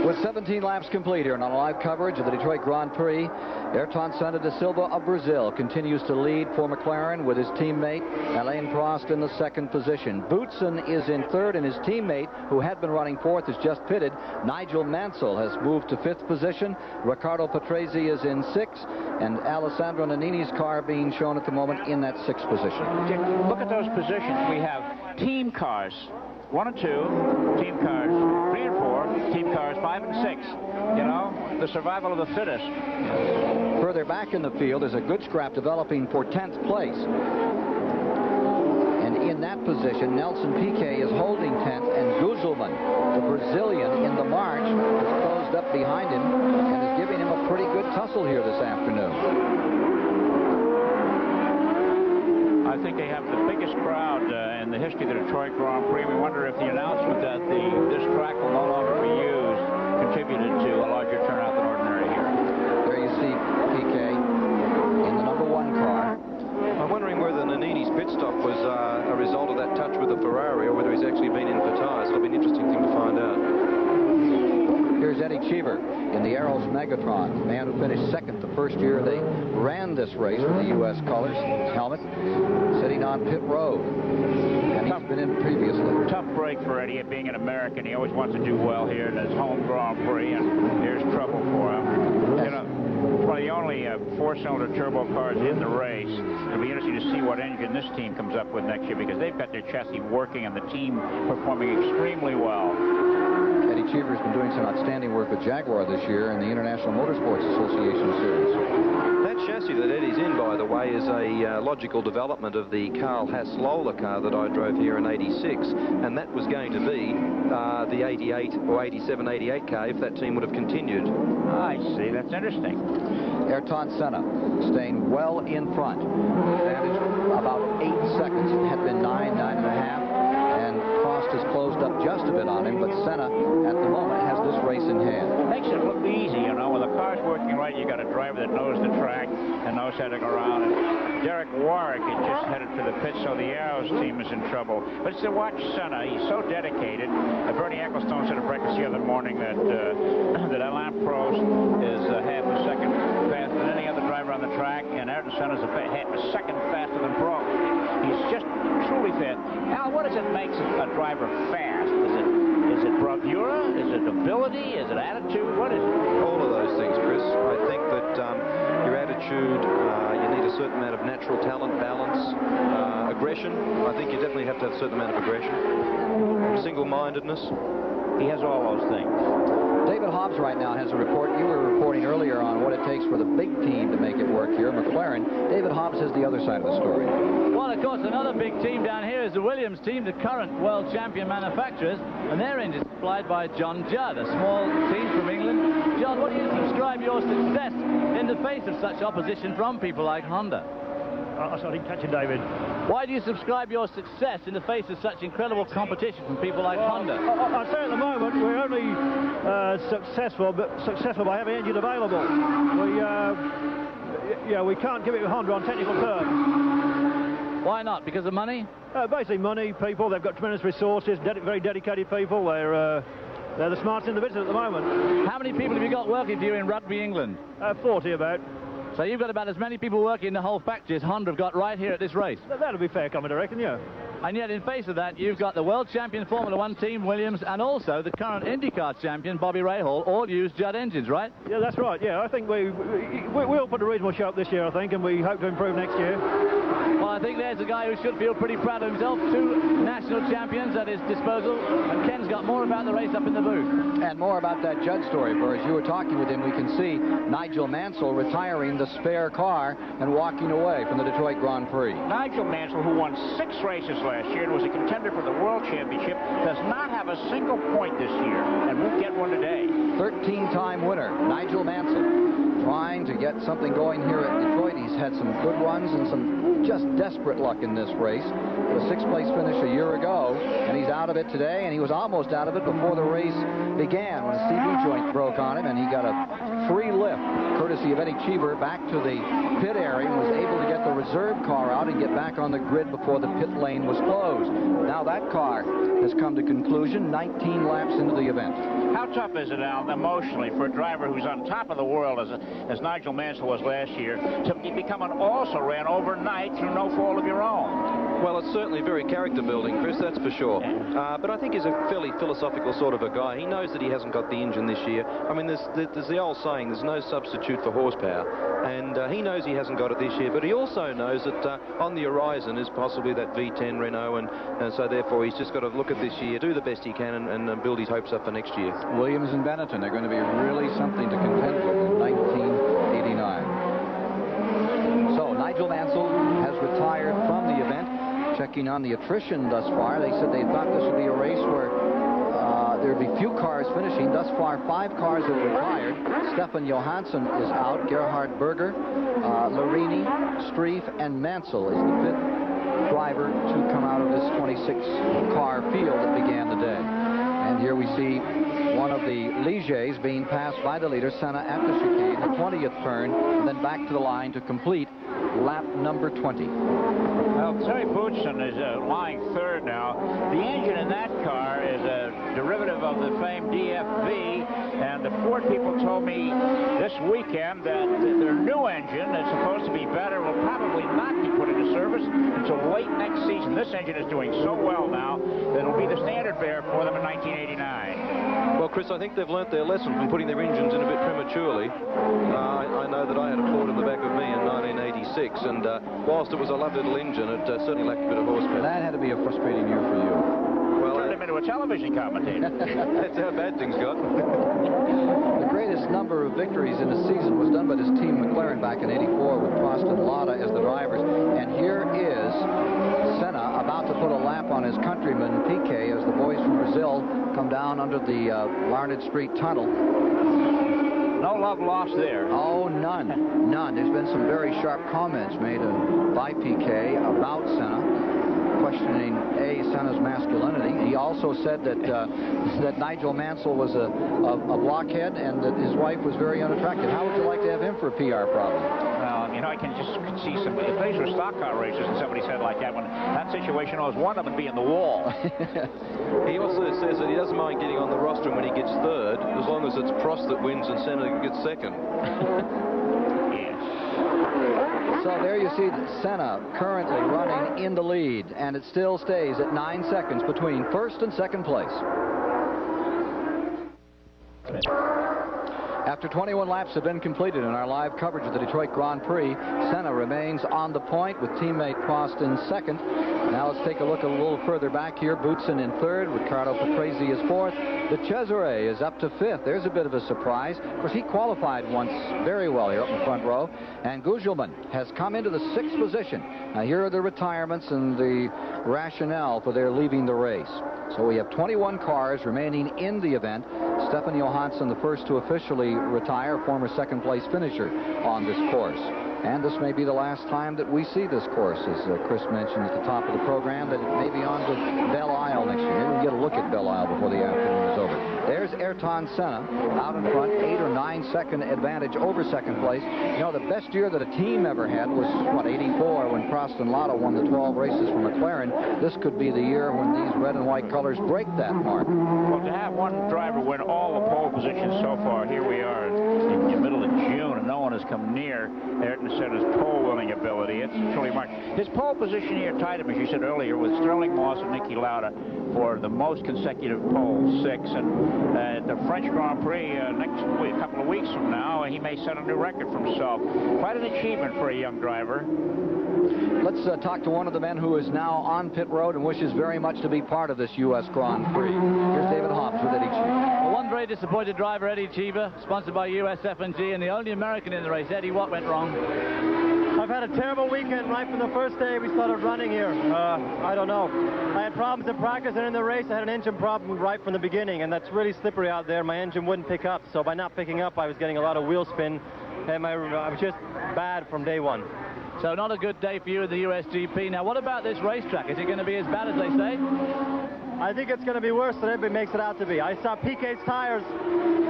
With 17 laps complete here on live coverage of the Detroit Grand Prix, Ayrton Senna da Silva of Brazil continues to lead for McLaren with his teammate Alain Prost in the second position. Boutsen is in third, and his teammate, who had been running fourth, is just pitted. Nigel Mansell has moved to fifth position. Riccardo Patrese is in sixth, and Alessandro Nannini's car being shown at the moment in that sixth position. Look at those positions. We have team cars 1 and 2, team cars 3 and 4, team cars 5 and 6. You know, the survival of the fittest. Further back in the field is a good scrap developing for 10th place. And in that position, Nelson Piquet is holding 10th, and Guzman, the Brazilian in the March, is closed up behind him and is giving him a pretty good tussle here this afternoon. I think they have the biggest crowd in the history of the Detroit Grand Prix. We wonder if the announcement that this track will no longer be used contributed to a larger turnout than ordinary here. There you see Piquet in the number 1 car. I'm wondering whether Nannini's pit stop was a result of that touch with the Ferrari, or whether he's actually been in for tyres. It'll be an interesting thing to find out. Here's Eddie Cheever in the Arrows Megatron, the man who finished second the first year they ran this race with the U.S. colors, helmet, sitting on pit road. And he's been in previously. Tough break for Eddie, being an American. He always wants to do well here in his home Grand Prix, and here's trouble for him. You know, it's one of the only 4-cylinder turbo cars in the race. It'll be interesting to see what engine this team comes up with next year, because they've got their chassis working and the team performing extremely well. Eddie Cheever's been doing some outstanding work with Jaguar this year in the International Motorsports Association Series. That chassis that Eddie's in, by the way, is a logical development of the Carl Haas Lola car that I drove here in '86, and that was going to be the 88 or 87, 88 car if that team would have continued. I see. That's interesting. Ayrton Senna staying well in front. Advantage about 8 seconds. It had been 9, 9.5. And Prost has closed up just a bit on him, but Senna, at the moment, has this race in hand. It makes it look easy, you know. When the car's working right, you got a driver that knows the track and knows how to go around. And Derek Warwick is just headed for the pit, so the Arrows team is in trouble. But it's to watch Senna. He's so dedicated. Bernie Ecclestone said at breakfast the other morning that that Alain Prost is half a second faster than any other driver on the track, and Ayrton Senna's half a second faster than Prost. He's just truly fit. Al, what does it make a driver fast? Is it bravura? Is it ability? Is it attitude? What is it? All of those things, Chris. I think that your attitude, you need a certain amount of natural talent, balance, aggression. I think you definitely have to have a certain amount of aggression. Single-mindedness. He has all those things. David Hobbs right now has a report. You were reporting earlier on what it takes for the big team to make it work here, McLaren. David Hobbs has the other side of the story. Well, of course, another big team down here is the Williams team, the current world champion manufacturers, and their engine is supplied by John Judd, a small team from England. John, what do you subscribe your success in the face of such opposition from people like Honda? I didn't catch it, David. Why do you subscribe your success in the face of such incredible competition from people like Honda? I'd say at the moment we're only successful by having engine available. We can't give it to Honda on technical terms. Why not? Because of money? Basically money, people. They've got tremendous resources, very dedicated people. They're the smartest in the business at the moment. How many people have you got working for you in Rugby, England? 40 about. So you've got about as many people working in the whole factory as Honda have got right here at this race? That'll be fair comment, I reckon, yeah. And yet, in face of that, you've got the world champion Formula One team, Williams, and also the current IndyCar champion, Bobby Rahal, all use Judd engines, right? Yeah, that's right. Yeah, I think we'll put a reasonable show up this year, I think, and we hope to improve next year. Well, I think there's a guy who should feel pretty proud of himself. 2 national champions at his disposal, and Ken's got more about the race up in the booth. And more about that Judd story, for as you were talking with him, we can see Nigel Mansell retiring the spare car and walking away from the Detroit Grand Prix. Nigel Mansell, who won 6 races last year and was a contender for the World Championship, does not have a single point this year and won't get one today. 13-time winner, Nigel Mansell, trying to get something going here at Detroit. He's had some good runs and some just desperate luck in this race. A 6th-place finish a year ago, and he's out of it today, and he was almost out of it before the race began when his CV joint broke on him, and he got a free lift, courtesy of Eddie Cheever, back to the pit area and was able to get the reserve car out and get back on the grid before the pit lane was closed. Now that car has come to conclusion 19 laps into the event. How tough is it, Al, emotionally, for a driver who's on top of the world, as Nigel Mansell was last year, to become an also-ran overnight through no fault of your own? Well, it's certainly very character-building, Chris, that's for sure. But I think he's a fairly philosophical sort of a guy. He knows that he hasn't got the engine this year. I mean, there's the old saying, there's no substitute for horsepower. And he knows he hasn't got it this year, but he also knows that on the horizon is possibly that V10 Renault, and so therefore he's just got to look at this year, do the best he can, and build his hopes up for next year. Williams and Benetton are going to be really something to contend with in 1989. So Nigel Mansell has retired from the event. Checking on the attrition thus far, they said they thought this would be a race where there would be few cars finishing. Thus far, 5 cars have retired. Stefan Johansson is out. Gerhard Berger, Larini, Streif, and Mansell is the 5th driver to come out of this 26-car field that began the day. And here we see one of the Ligiers being passed by the leader, Senna, at the chicane, the 20th turn, and then back to the line to complete lap number 20. Well, Terry Boutsen is lying 3rd now. The engine in that car is a derivative of the famed DFV, and the Ford people told me this weekend that their new engine that's supposed to be better will probably not be put into service until late next season. This engine is doing so well now that it'll be the standard bearer for them in 1989. Well, Chris, I think they've learnt their lesson from putting their engines in a bit prematurely. I know that I had a Ford in the back of me in 1986, and whilst it was a lovely little engine, it certainly lacked a bit of horsepower. That had to be a frustrating year for you. Well, turned him into a television commentator. That's how bad things got. The greatest number of victories in a season was done by this team McLaren back in '84 with Prost and Lauda as the drivers. And here is Senna about to put a lap on his countryman Piquet as the boys from Brazil come down under the Larned Street Tunnel. No love lost there. Oh, none. None. There's been some very sharp comments made by Piquet about Senna, questioning Senna's masculinity. He also said that that Nigel Mansell was a blockhead and that his wife was very unattractive. How would you like to have him for a PR problem? Well, you know, I can just see somebody. If these were stock car races and somebody said like that, when that situation was one of them being the wall. He also says that he doesn't mind getting on the rostrum when he gets 3rd, as long as it's Prost that wins and Senna gets 2nd. So there you see Senna currently running in the lead, and it still stays at 9 seconds between 1st and 2nd place. After 21 laps have been completed in our live coverage of the Detroit Grand Prix, Senna remains on the point with teammate Prost in 2nd. Now let's take a look a little further back here. Boutsen in 3rd, Riccardo Patrese is 4th. The Cesare is up to 5th. There's a bit of a surprise. Of course, he qualified once very well here up in the front row. And Gugelmin has come into the 6th position. Now here are the retirements and the rationale for their leaving the race. So we have 21 cars remaining in the event. Stefan Johansson, the first to officially retire, former 2nd place finisher on this course. And this may be the last time that we see this course, as Chris mentioned at the top of the program, that it may be on to Belle Isle next year. Maybe we'll get a look at Belle Isle before the afternoon is over. There's Ayrton Senna out in front, 8 or 9 second advantage over second place. You know, the best year that a team ever had was, what, 84, when Prost and Lotto won the 12 races from McLaren. This could be the year when these red and white colors break that mark. Well, to have one driver win all the pole positions so far, here we are in the middle of June, and no one has come near Ayrton Senna's pole-winning ability. It's truly marked. His pole position here tied him, as you said earlier, with Sterling Moss and Niki Lauda for the most consecutive poles, 6. And at the French Grand Prix next week, a couple of weeks from now, he may set a new record for himself. Quite an achievement for a young driver. Let's talk to one of the men who is now on pit road and wishes very much to be part of this U.S. Grand Prix. Here's David Hobbs with Eddie Cheever. Well, one very disappointed driver, Eddie Cheever, sponsored by USF&G, and the only American in the race. Eddie, what went wrong? I've had a terrible weekend right from the first day we started running here. I don't know. I had problems in practice, and in the race I had an engine problem right from the beginning, and that's really slippery out there. My engine wouldn't pick up, so by not picking up I was getting a lot of wheel spin, and I was just bad from day one. So not a good day for you in the USGP. Now, what about this racetrack? Is it going to be as bad as they say? I think it's going to be worse than everybody makes it out to be. I saw Piquet's tires,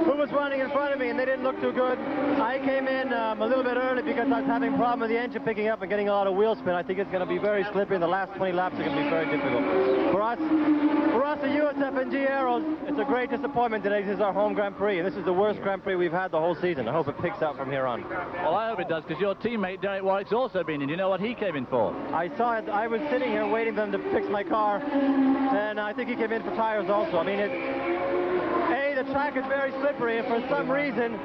who was running in front of me, and they didn't look too good. I came in a little bit early because I was having a problem with the engine picking up and getting a lot of wheel spin. I think it's going to be very slippery, and the last 20 laps are going to be very difficult. For us the USF&G Aeros, it's a great disappointment today. This is our home Grand Prix, and this is the worst Grand Prix we've had the whole season. I hope it picks up from here on. Well, I hope it does, because your teammate, Derek Warwick's also been in. Do you know what he came in for? I saw it. I was sitting here waiting for them to fix my car, and I think he came in for tires also. I mean, the track is very slippery, and for some reason,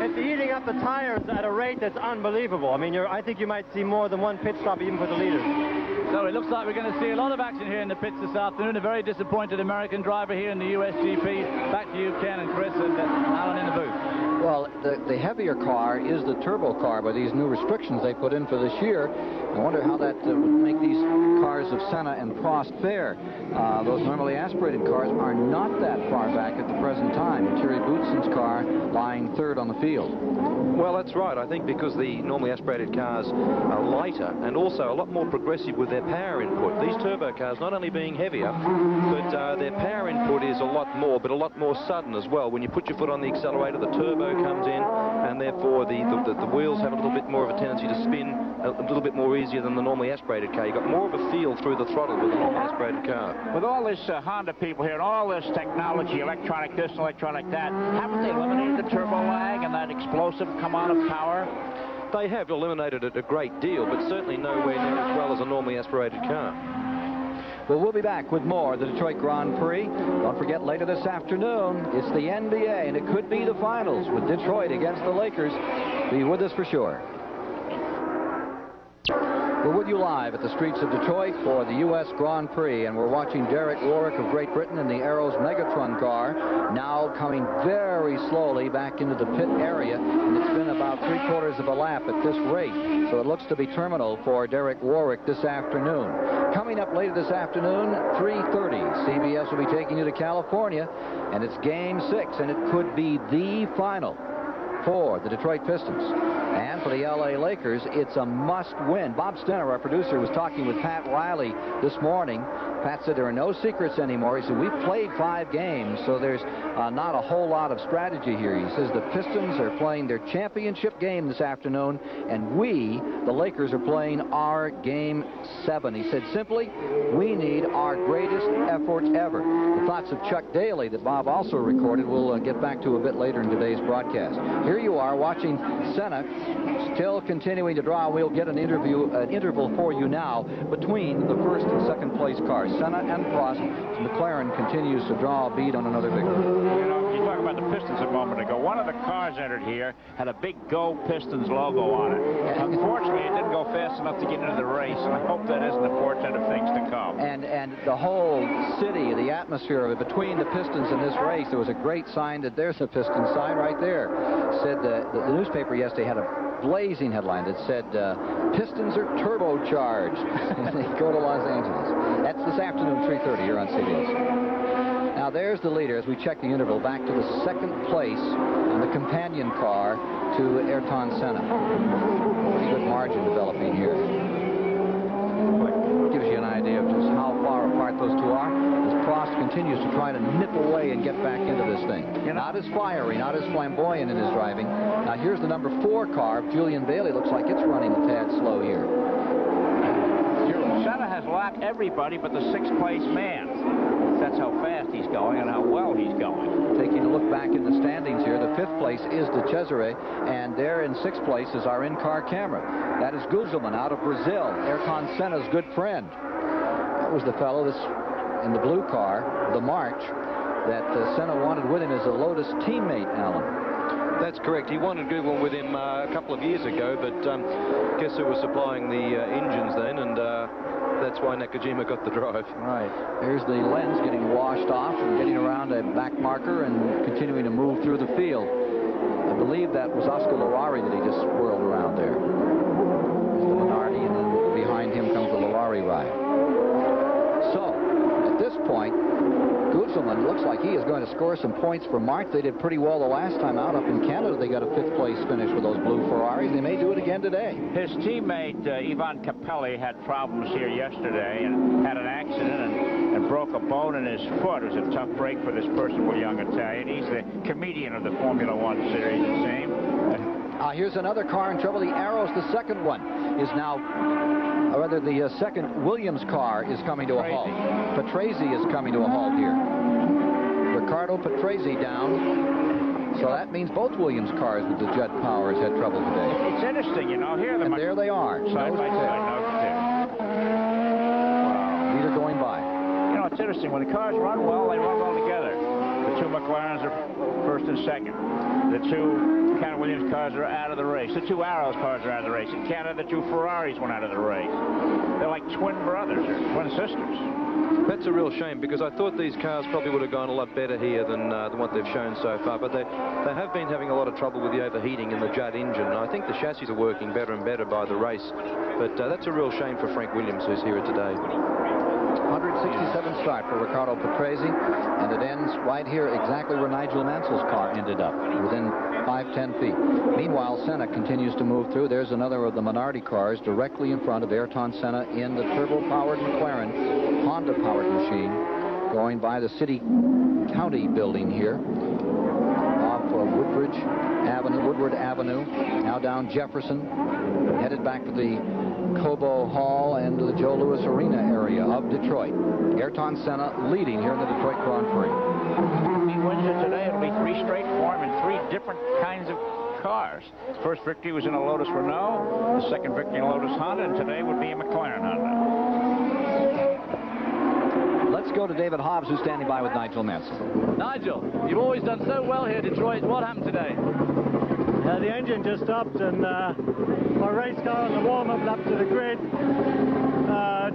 it's eating up the tires at a rate that's unbelievable. I mean, I think you might see more than one pit stop even for the leaders. So it looks like we're going to see a lot of action here in the pits this afternoon. A very disappointed American driver here in the USGP. Back to you, Ken and Chris and Alan in the booth. Well, the heavier car is the turbo car by these new restrictions they put in for this year. I wonder how that would make these cars of Senna and Prost fare. Those normally aspirated cars are not that far back at the present time. Thierry Boutsen's car lying third on the field. Well, that's right. I think because the normally aspirated cars are lighter and also a lot more progressive with their power input. These turbo cars not only being heavier, but their power input is a lot more, but a lot more sudden as well. When you put your foot on the accelerator, the turbo comes in, and therefore the wheels have a little bit more of a tendency to spin a little bit more easier than the normally aspirated car. You've got more of a feel through the throttle with the normally aspirated car. With all this Honda people here and all this technology, electronic this and electronic that, haven't they eliminated the turbo lag and that explosive come on of power? They have eliminated it a great deal, but certainly nowhere near as well as a normally aspirated car. Well, we'll be back with more of the Detroit Grand Prix. Don't forget, later this afternoon, it's the NBA, and it could be the finals with Detroit against the Lakers. Be with us for sure. We're with you live at the streets of Detroit for the U.S. Grand Prix, and we're watching Derek Warwick of Great Britain in the Aeros Megatron car, now coming very slowly back into the pit area, and it's been about 3/4 of a lap at this rate, so it looks to be terminal for Derek Warwick this afternoon. Coming up later this afternoon, 3:30, CBS will be taking you to California, and it's Game 6, and it could be the final for the Detroit Pistons. And for the L.A. Lakers, it's a must-win. Bob Stenner, our producer, was talking with Pat Riley this morning. Pat said there are no secrets anymore. He said, we've played 5 games, so there's not a whole lot of strategy here. He says the Pistons are playing their championship game this afternoon, and we, the Lakers, are playing our Game 7. He said, simply, we need our greatest effort ever. The thoughts of Chuck Daly that Bob also recorded we'll get back to a bit later in today's broadcast. Here you are watching Senna still continuing to draw. We'll get an interval for you now between the first and second place cars. Senna and Prost. McLaren continues to draw a bead on another victory. You know, you talk about the Pistons a moment ago. One of the cars entered here had a big Go Pistons logo on it. Unfortunately, it didn't go fast enough to get into the race, and I hope that isn't a portent of things to come. And the whole city, the atmosphere of it, between the Pistons and this race, there was a great sign that there's a Pistons sign right there. Said the newspaper yesterday had a blazing headline that said, Pistons are turbocharged. They go to Los Angeles. That's this afternoon, 3:30 here on CBS. Now there's the leader as we check the interval back to the second place in the companion car to Ayrton Senna. Pretty good margin developing here. Gives you an idea of just how far apart those two are. As Prost continues to try to nip away and get back into this thing. Not as fiery, not as flamboyant in his driving. Now here's the number 4 car. Julian Bailey looks like it's running a tad slow here. Senna has lapped everybody but the 6th place man. That's how fast he's going and how well he's going. Taking a look back in the standings here, the 5th place is De Cesare, and there in 6th place is our in-car camera. That is Guzman out of Brazil, Ayrton Senna's good friend. That was the fellow that's in the blue car, the March, that Senna wanted with him as a Lotus teammate, Alan. That's correct. He wanted Guzman with him a couple of years ago, but guess who was supplying the engines then, and that's why Nakajima got the drive. Right. Here's the lens getting washed off and getting around a back marker and continuing to move through the field. I believe that was Oscar Larari that he just whirled around there. There's the Minardi, and then behind him comes the Larari ride. So, at this point, Guzman looks like he is going to score some points for March. They did pretty well the last time out up in Canada. They got a 5th place finish with those blue Ferraris. They may do it again today. His teammate Ivan Capelli had problems here yesterday and had an accident and broke a bone in his foot. It was a tough break for this personable young Italian. He's the comedian of the Formula One series, it seems. Here's another car in trouble. The Arrows, the 2nd one, is now... or rather, the 2nd Williams car is coming to a halt. Patrese is coming to a halt here. Ricardo Patrese down. So that means both Williams cars with the Jet Powers had trouble today. It's interesting, you know. Here, and there they are. Side by side. Wow. Leader going by. You know, it's interesting. When the cars run well, they run well together. The 2 McLarens are 1st and 2nd. The 2 Canada Williams cars are out of the race. The 2 Arrows cars are out of the race. In Canada, the 2 Ferraris went out of the race. They're like twin brothers or twin sisters. That's a real shame, because I thought these cars probably would have gone a lot better here than what they've shown so far. But they have been having a lot of trouble with the overheating in the Judd engine. And I think the chassis are working better and better by the race. But that's a real shame for Frank Williams, who's here today. 167 start for Ricardo Patrese, and it ends right here exactly where Nigel Mansell's car ended up, within 5-10 feet. Meanwhile, Senna continues to move through. There's another of the Minardi cars directly in front of Ayrton Senna in the turbo-powered McLaren Honda-powered machine, going by the City County building here off of Woodward Avenue, now down Jefferson, headed back to the Cobo Hall and to the Joe Louis Arena area of Detroit. Ayrton Senna leading here in the Detroit Grand Prix. He wins it today. It'll be 3 straight for him in 3 different kinds of cars. His first victory was in a Lotus Renault, the 2nd victory in a Lotus Honda, and today would be a McLaren-Honda. Let's go to David Hobbs, who's standing by with Nigel Mansell. Nigel, you've always done so well here, Detroit. What happened today? The engine just stopped, and my race car on the warm-up lap to the grid,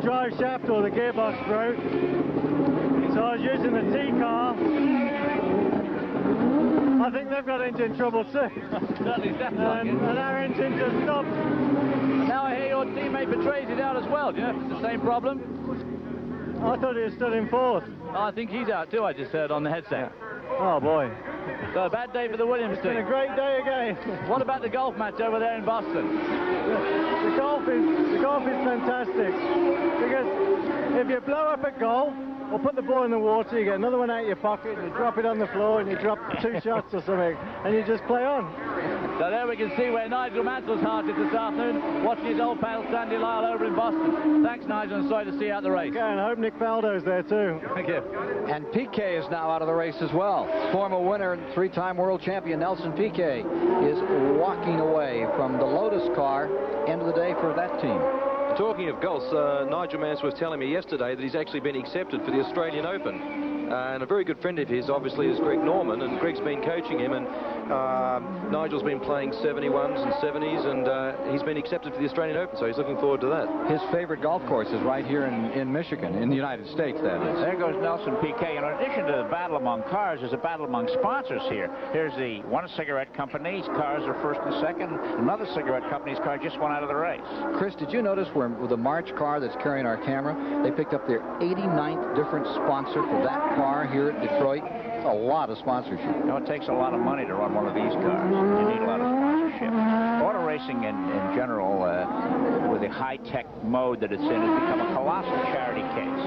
drive shaft or the gearbox broke. So I was using the T car. I think they've got engine trouble too. Certainly, definitely. And our engine just stopped. And now I hear your teammate Patrese down as well. Do you know if it's the same problem? I thought he was still in 4th. Oh, I think he's out too, I just heard on the headset. Oh boy. So a bad day for the Williams team. It's been a great day again. What about the golf match over there in Boston? The golf is fantastic, because if you blow up at golf or put the ball in the water, you get another one out of your pocket, and you drop it on the floor, and you drop 2 shots or something, and you just play on. So there we can see where Nigel Mansell's heart is this afternoon, watching his old pal Sandy Lyle over in Boston. Thanks, Nigel, and sorry to see you out the race. Okay, and I hope Nick Faldo's there too. Thank you. And Piquet is now out of the race as well. Former winner and 3-time world champion Nelson Piquet is walking away from the Lotus car. End of the day for that team. Talking of golf, Nigel Mansell was telling me yesterday that he's actually been accepted for the Australian Open. And a very good friend of his, obviously, is Greg Norman, and Greg's been coaching him, and Nigel's been playing 71s and 70s, and he's been accepted for the Australian Open, so he's looking forward to that. His favorite golf course is right here in Michigan, in the United States, that is. There goes Nelson Piquet. In addition to the battle among cars, there's a battle among sponsors here. Here's the one cigarette company's cars are 1st and 2nd. Another cigarette company's car just went out of the race. Chris, did you notice where with the March car that's carrying our camera, they picked up their 89th different sponsor for that car here at Detroit? It's a lot of sponsorship. You know, it takes a lot of money to run one of these cars. You need a lot of sponsorship. Auto racing in general, with the high-tech mode that it's in, has become a colossal charity case.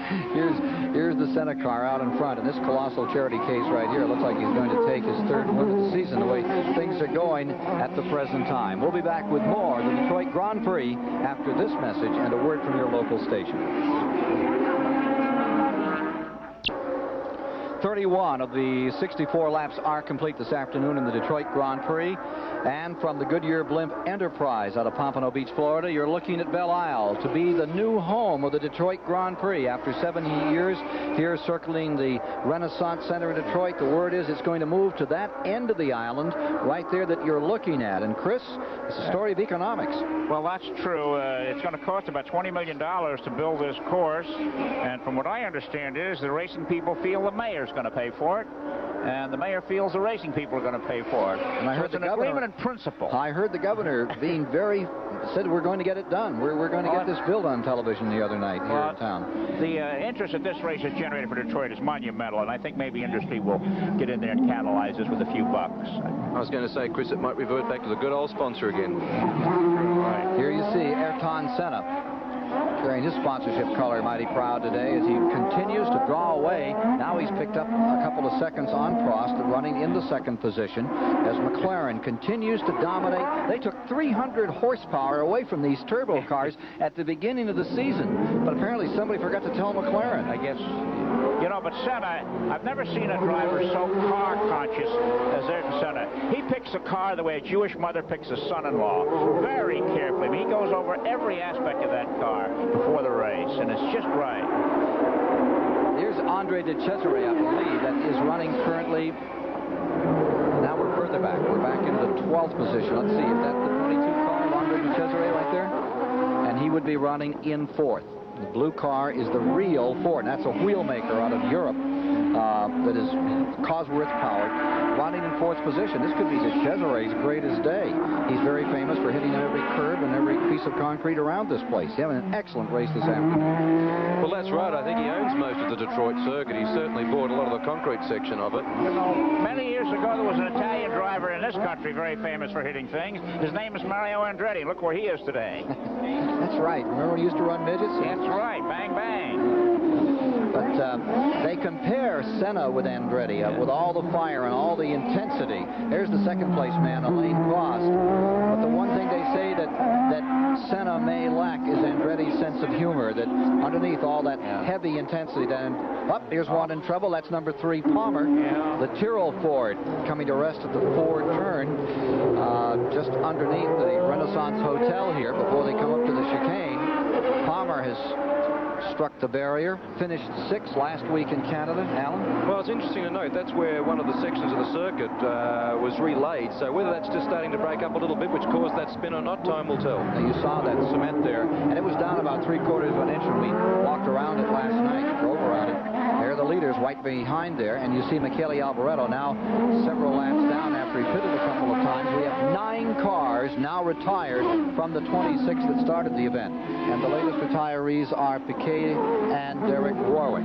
Here's the Senna car out in front, and this colossal charity case right here looks like he's going to take his third win of the season the way things are going at the present time. We'll be back with more of the Detroit Grand Prix after this message and a word from your local station. 31 of the 64 laps are complete this afternoon in the Detroit Grand Prix. And from the Goodyear Blimp Enterprise out of Pompano Beach, Florida, you're looking at Belle Isle to be the new home of the Detroit Grand Prix. After 70 years here circling the Renaissance Center in Detroit, the word is it's going to move to that end of the island right there that you're looking at. And Chris, it's a story of economics. Well, that's true. It's going to cost about $20 million to build this course. And from what I understand is the racing people feel the mayor's going to pay for it. And the mayor feels the racing people are going to pay for it. And I heard the agreement in principle. I heard the governor being said we're going to get it done. We're going to get this built on television the other night here in town. The interest that this race has generated for Detroit is monumental, and I think maybe industry will get in there and catalyze this with a few bucks. I was going to say, Chris, it might revert back to the good old sponsor again. Right. Here you see Ayrton Senna carrying his sponsorship color mighty proud today as he continues to draw away. Now he's picked up a couple of seconds on Prost, running in the second position as McLaren continues to dominate. They took 300 horsepower away from these turbo cars at the beginning of the season, but apparently somebody forgot to tell McLaren. I guess, you know, but Senna, I've never seen a driver so car conscious as Ayrton Senna. He picks a car the way a Jewish mother picks a son-in-law, very carefully. I mean, he goes over every aspect of that car before the race, and it's just right. Here's Andre de Cesare, I believe, that is running currently. Now we're further back. We're back in the 12th position. Let's see, is that the 22 car of Andre de Cesare right there? And he would be running in 4th. The blue car is the real Ford, and that's a wheel maker out of Europe that is Cosworth powered, running in 4th position. This could be de Cesare's greatest day. He's very famous for hitting every curb and every piece of concrete around this place. He's having an excellent race this afternoon. Well, that's right. I think he owns most of the Detroit circuit. He certainly bought a lot of the concrete section of it. You know, many years ago, there was an Italian driver in this country very famous for hitting things. His name is Mario Andretti. Look where he is today. That's right. Remember when he used to run midgets? That's right. Bang, bang. But they compare Senna with Andretti with all the fire and all the intensity. There's the second place man, Alain Prost. But the one thing they say that Senna may lack is Andretti's sense of humor, that underneath all that heavy intensity, then, here's one in trouble. That's number 3, Palmer. The Tyrrell Ford coming to rest at the Ford turn just underneath the Renaissance Hotel here before they come up to the chicane. Palmer has struck the barrier, finished 6th last week in Canada. Alan? Well, it's interesting to note that's where one of the sections of the circuit was relayed, so whether that's just starting to break up a little bit, which caused that spin or not, time will tell. Now, you saw that cement there, and it was down about 3/4 of an inch when we walked around it last night, drove around it. There are the leaders right behind there, and you see Michele Alboreto now several laps down after he pitted a couple of times. We have 9 cars now retired from the 26 that started the event, and the latest retirees are Piquet and Derek Warwick.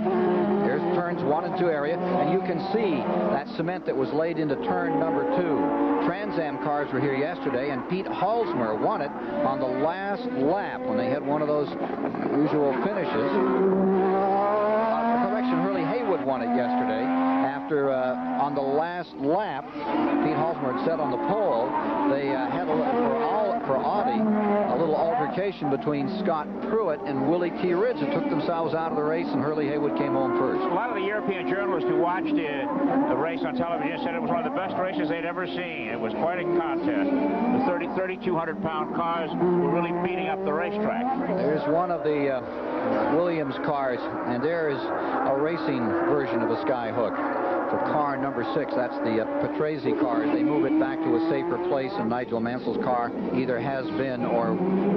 There's turns 1 and 2 area, and you can see that cement that was laid into turn number 2. Trans Am cars were here yesterday, and Pete Halsmer won it on the last lap when they had one of those usual finishes. Hurley Haywood won it yesterday after on the last lap Pete Halsmer had set on the pole. They had for Audi a little altercation between Scott Pruitt and Willie T. Ridge that took themselves out of the race, and Hurley Haywood came home first. A lot of the European journalists who watched the race on television said it was one of the best races they'd ever seen. It was quite a contest. The 3,200-pound cars were really beating up the racetrack. There's one of the Williams cars, and there is a racing version of a Skyhook for car number 6. That's the Patrese car. They move it back to a safer place, and Nigel Mansell's car either has been or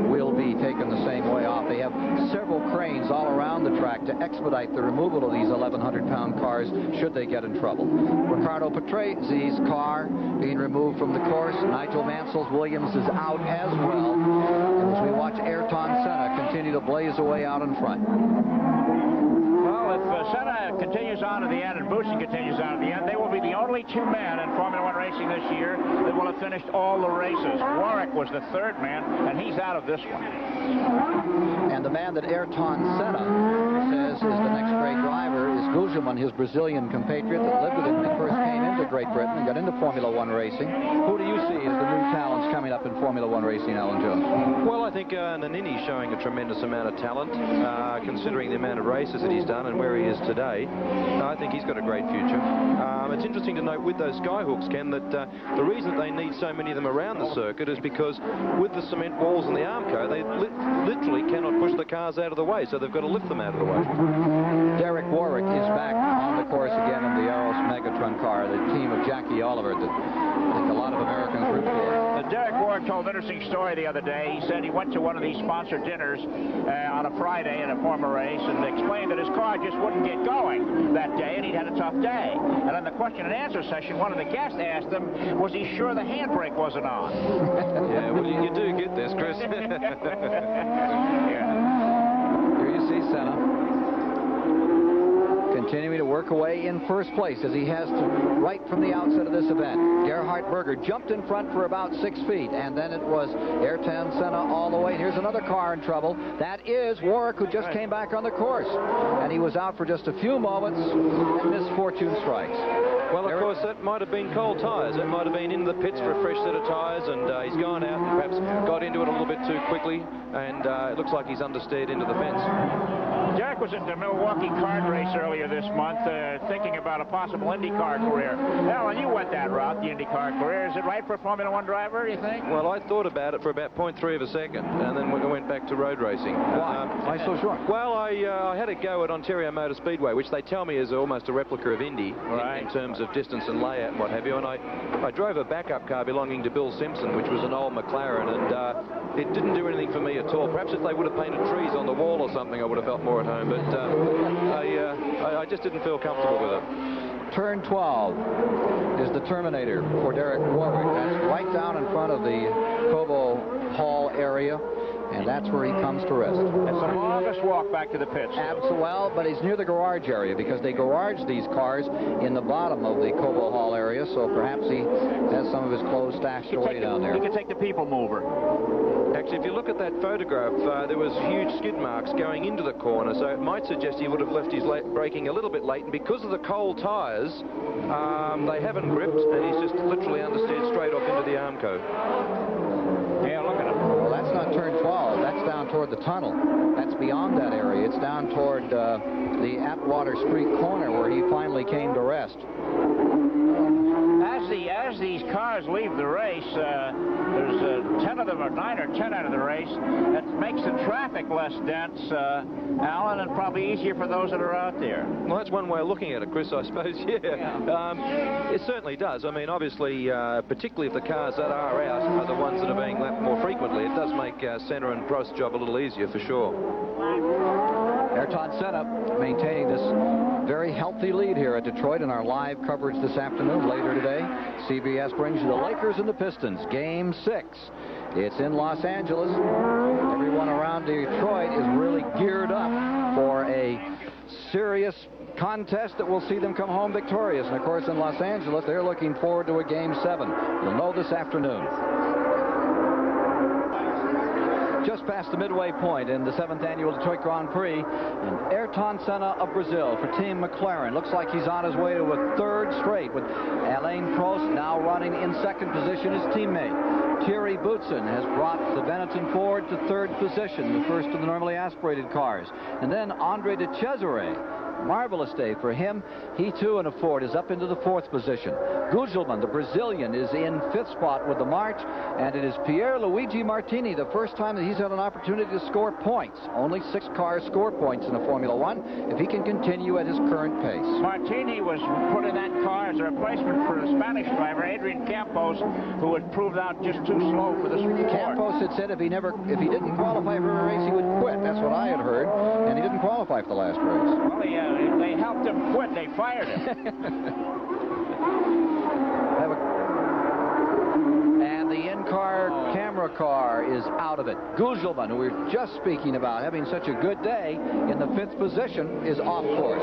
will be taken the same way off. They have several cranes all around the track to expedite the removal of these 1,100-pound cars should they get in trouble. Ricardo Patrese's car being removed from the course. Nigel Mansell's Williams is out as well. And as we watch Ayrton Senna continue to blaze away out in front. Well, if Senna continues on to the end and Boutsen continues on to the end, they will be the only 2 men in Formula One racing this year that will have finished all the races. Warwick was the 3rd man, and he's out of this one. And the man that Ayrton Senna says is the next great driver is Gugelmin, his Brazilian compatriot that lived with him when he first came into Great Britain and got into Formula One racing. Who do you see as the new talents coming up in Formula One racing, Alan Jones? Well, I think Nannini's showing a tremendous amount of talent, considering the amount of races that he's done and where he is today. I think he's got a great future. It's interesting to note with those skyhooks, Ken, that the reason that they need so many of them around the circuit is because with the cement walls and the Armco, they literally cannot push the cars out of the way, so they've got to lift them out of the way. Derek Warwick is back on the course again in the Aros Megatron car, the team of Jackie Oliver that I think a lot of Americans root for. Derek Warwick told an interesting story the other day. He said he went to one of these sponsored dinners on a Friday in a former race and explained that his car just wouldn't get going that day and he'd had a tough day. And in the question and answer session, one of the guests asked him, was he sure the handbrake wasn't on? Yeah, well, you do get this, Chris. Yeah. Here you see Senna continuing to work away in first place as he has to right from the outset of this event. Gerhard Berger jumped in front for about 6 feet, and then it was Ayrton Senna all the way. And here's another car in trouble. That is Warwick, who just came back on the course. And he was out for just a few moments, and misfortune strikes. Well, of course, that might have been cold tyres. That might have been into the pits for a fresh set of tyres, and he's gone out and perhaps got into it a little bit too quickly, and it looks like he's understeered into the fence. Derek was at the Milwaukee kart race earlier this month, thinking about a possible IndyCar career. Alan, you went that route, the IndyCar career. Is it right for a Formula One driver, you think? Well, I thought about it for about 0.3 of a second, and then we went back to road racing. Why? Why so sure? Well, I had a go at Ontario Motor Speedway, which they tell me is almost a replica of Indy in terms of distance and layout and what have you. And I drove a backup car belonging to Bill Simpson, which was an old McLaren, and it didn't do anything for me at all. Perhaps if they would have painted trees on the wall or something, I would have felt more at home. But I just didn't feel comfortable with it. Turn 12 is the Terminator for Derek Warwick. That's right down in front of the Cobo Hall area, and that's where he comes to rest. It's the longest walk back to the pits. Absolutely. Well, but he's near the garage area because they garage these cars in the bottom of the Cobo Hall area, so perhaps he has some of his clothes stashed away down there. He could take the people mover. Actually, if you look at that photograph, there was huge skid marks going into the corner, so it might suggest he would have left his braking a little bit late, and because of the cold tyres, they haven't gripped, and he's just literally understeered straight off into the Armco. Yeah, look at him. Well, that's not turn 12. That's down toward the tunnel. That's beyond that area. It's down toward the Atwater Street corner where he finally came to rest. As these cars leave the race, there's 10 of them, or 9 or 10 out of the race. That makes the traffic less dense, Alan, and probably easier for those that are out there. Well, that's one way of looking at it, Chris, I suppose, yeah. It certainly does. I mean, obviously, particularly if the cars that are out are the ones that are being lapped more frequently, it does make Senna and Prost's job a little easier, for sure. Ayrton Senna maintaining this very healthy lead here at Detroit in our live coverage this afternoon. Later today, CBS brings you the Lakers and the Pistons, Game 6. It's in Los Angeles. Everyone around Detroit is really geared up for a serious contest that will see them come home victorious. And, of course, in Los Angeles, they're looking forward to a Game 7. You'll know this afternoon. Just past the midway point in the 7th annual Detroit Grand Prix, and Ayrton Senna of Brazil for Team McLaren. Looks like he's on his way to a third straight, with Alain Prost now running in second position, his teammate. Thierry Boutsen has brought the Benetton Ford to third position, the first of the normally aspirated cars. And then Andre de Cesare. Marvelous day for him. He, too, in a Ford, is up into the 4th position. Gugelmin, the Brazilian, is in 5th spot with the March, and it is Pierluigi Martini, the first time that he's had an opportunity to score points. Only 6 cars score points in a Formula One if he can continue at his current pace. Martini was put in that car as a replacement for the Spanish driver, Adrian Campos, who had proved out just too slow for this Ford. Campos had said if he didn't qualify for a race, he would quit. That's what I had heard, and he didn't qualify for the last race. Well, they helped him quit. They fired him. And the in-car camera car is out of it. Gugelmin, who we were just speaking about, having such a good day in the 5th position, is off course.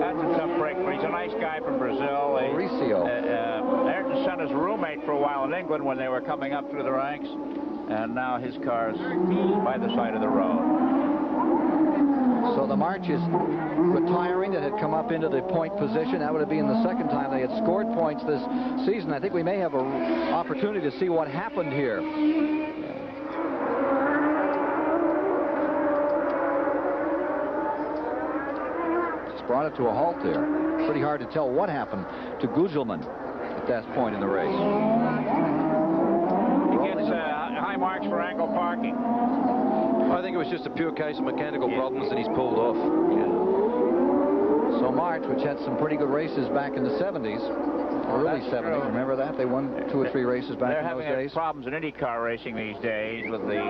That's a tough break, but he's a nice guy from Brazil. Mauricio. Ayrton Senna's roommate for a while in England when they were coming up through the ranks, and now his car's by the side of the road. So the March is retiring. That had come up into the point position. That would have been the second time they had scored points this season. I think we may have an opportunity to see what happened here. It's brought it to a halt there. Pretty hard to tell what happened to Guzelman at that point in the race. He gets high marks for angle parking. I think it was just a pure case of mechanical problems and he's pulled off. So March, which had some pretty good races back in the 70s, early 70s, remember that? They won 2 or 3 races back in those days. They're having problems in IndyCar racing these days with the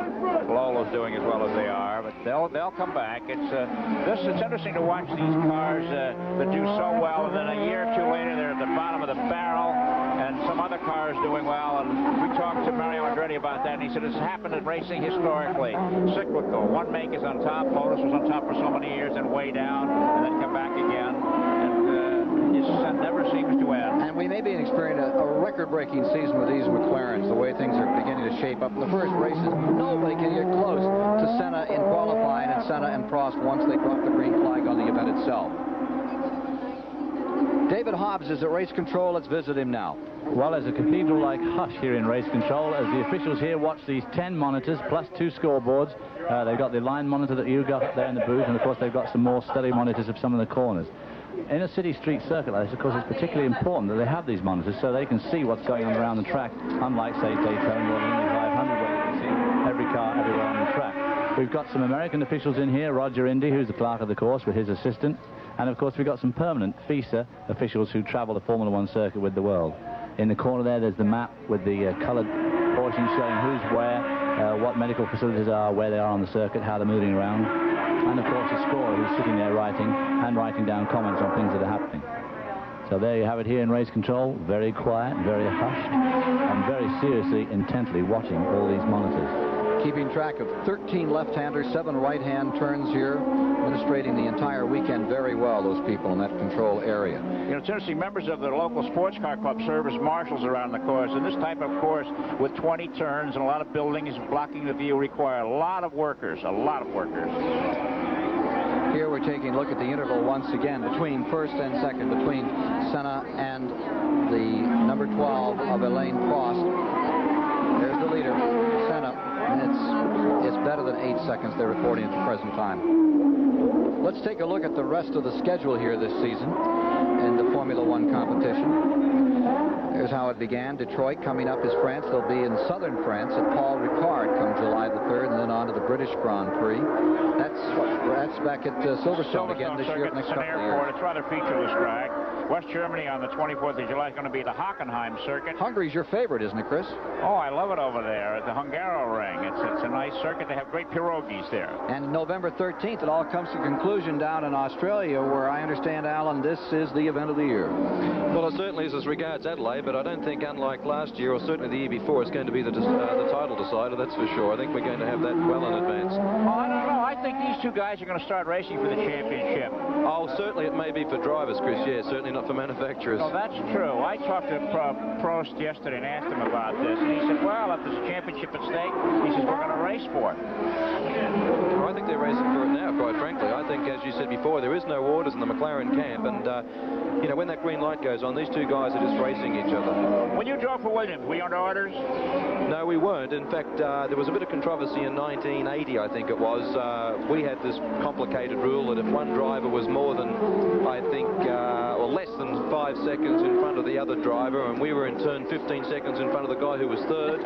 Lolas doing as well as they are, but they'll come back. It's interesting to watch these cars that do so well, and then a year or two later they're at the bottom of the barrel, and some other cars doing well. And we talked to Mario Andretti about that, and he said it's happened in racing historically, cyclical. One make is on top, Lotus was on top for so many years, and way down, and then come back again. And it never seems to end. And we may be experiencing a record-breaking season with these McLarens, the way things are beginning to shape up. In the first races, nobody can get close to Senna in qualifying, and Senna and Prost once they drop the green flag on the event itself. David Hobbs is at race control. Let's visit him now. Well, there's a cathedral-like hush here in race control as the officials here watch these 10 monitors plus 2 scoreboards. They've got the line monitor that you got up there in the booth, and of course they've got some more steady monitors of some of the corners. In a city street circuit like this, of course, it's particularly important that they have these monitors so they can see what's going on around the track, unlike, say, Daytona or the Indy 500, where you can see every car everywhere on the track. We've got some American officials in here, Roger Indy, who's the clerk of the course, with his assistant. And, of course, we've got some permanent FISA officials who travel the Formula One circuit with the world. In the corner there's the map with the coloured portion showing who's where, what medical facilities are, where they are on the circuit, how they're moving around. And, of course, a scorer who's sitting there writing down comments on things that are happening. So there you have it here in race control, very quiet, very hushed, and very seriously, intently watching all these monitors. Keeping track of 13 left-handers, 7 right-hand turns here, administrating the entire weekend very well, those people in that control area. You know, it's interesting, members of the local sports car club serve as marshals around the course, and this type of course with 20 turns and a lot of buildings blocking the view require a lot of workers, Here we're taking a look at the interval once again between first and second, between Senna and the number 12 of Alain Prost. There's the leader, Senna. And it's better than 8 seconds they're recording at the present time. Let's take a look at the rest of the schedule here this season in the Formula One competition. Here's how it began. Detroit coming up is France. They'll be in southern France at Paul Ricard come July the 3rd, and then on to the British Grand Prix. That's back at Silverstone again this year, next couple of years. It's rather featureless track. West Germany on the 24th of July is going to be the Hockenheim circuit. Hungary's your favorite, isn't it, Chris? Oh, I love it over there at the Hungaroring. It's a nice circuit. They have great pierogies there. And November 13th, it all comes to conclusion down in Australia, where I understand, Alan, this is the event of the year. Well, it certainly is as regards Adelaide, but I don't think, unlike last year, or certainly the year before, it's going to be the title decider, that's for sure. I think we're going to have that well in advance. Oh, I don't know. I think these two guys are going to start racing for the championship. Oh, certainly it may be for drivers, Chris, yeah, certainly not for manufacturers. Oh, that's true. I talked to Prost yesterday and asked him about this, and he said, well, if there's a championship at stake, he says, we're going to race for it. Well, I think they're racing for it now, quite frankly. I think, as you said before, there is no orders in the McLaren camp, and, you know, when that green light goes on, these two guys are just racing each other. When you drove for Williams, were you under orders? No, we weren't. In fact, there was a bit of controversy in 1980, I think it was. We had this complicated rule that if one driver was more than, I think, or less than 5 seconds in front of the other driver, and we were in turn 15 seconds in front of the guy who was third,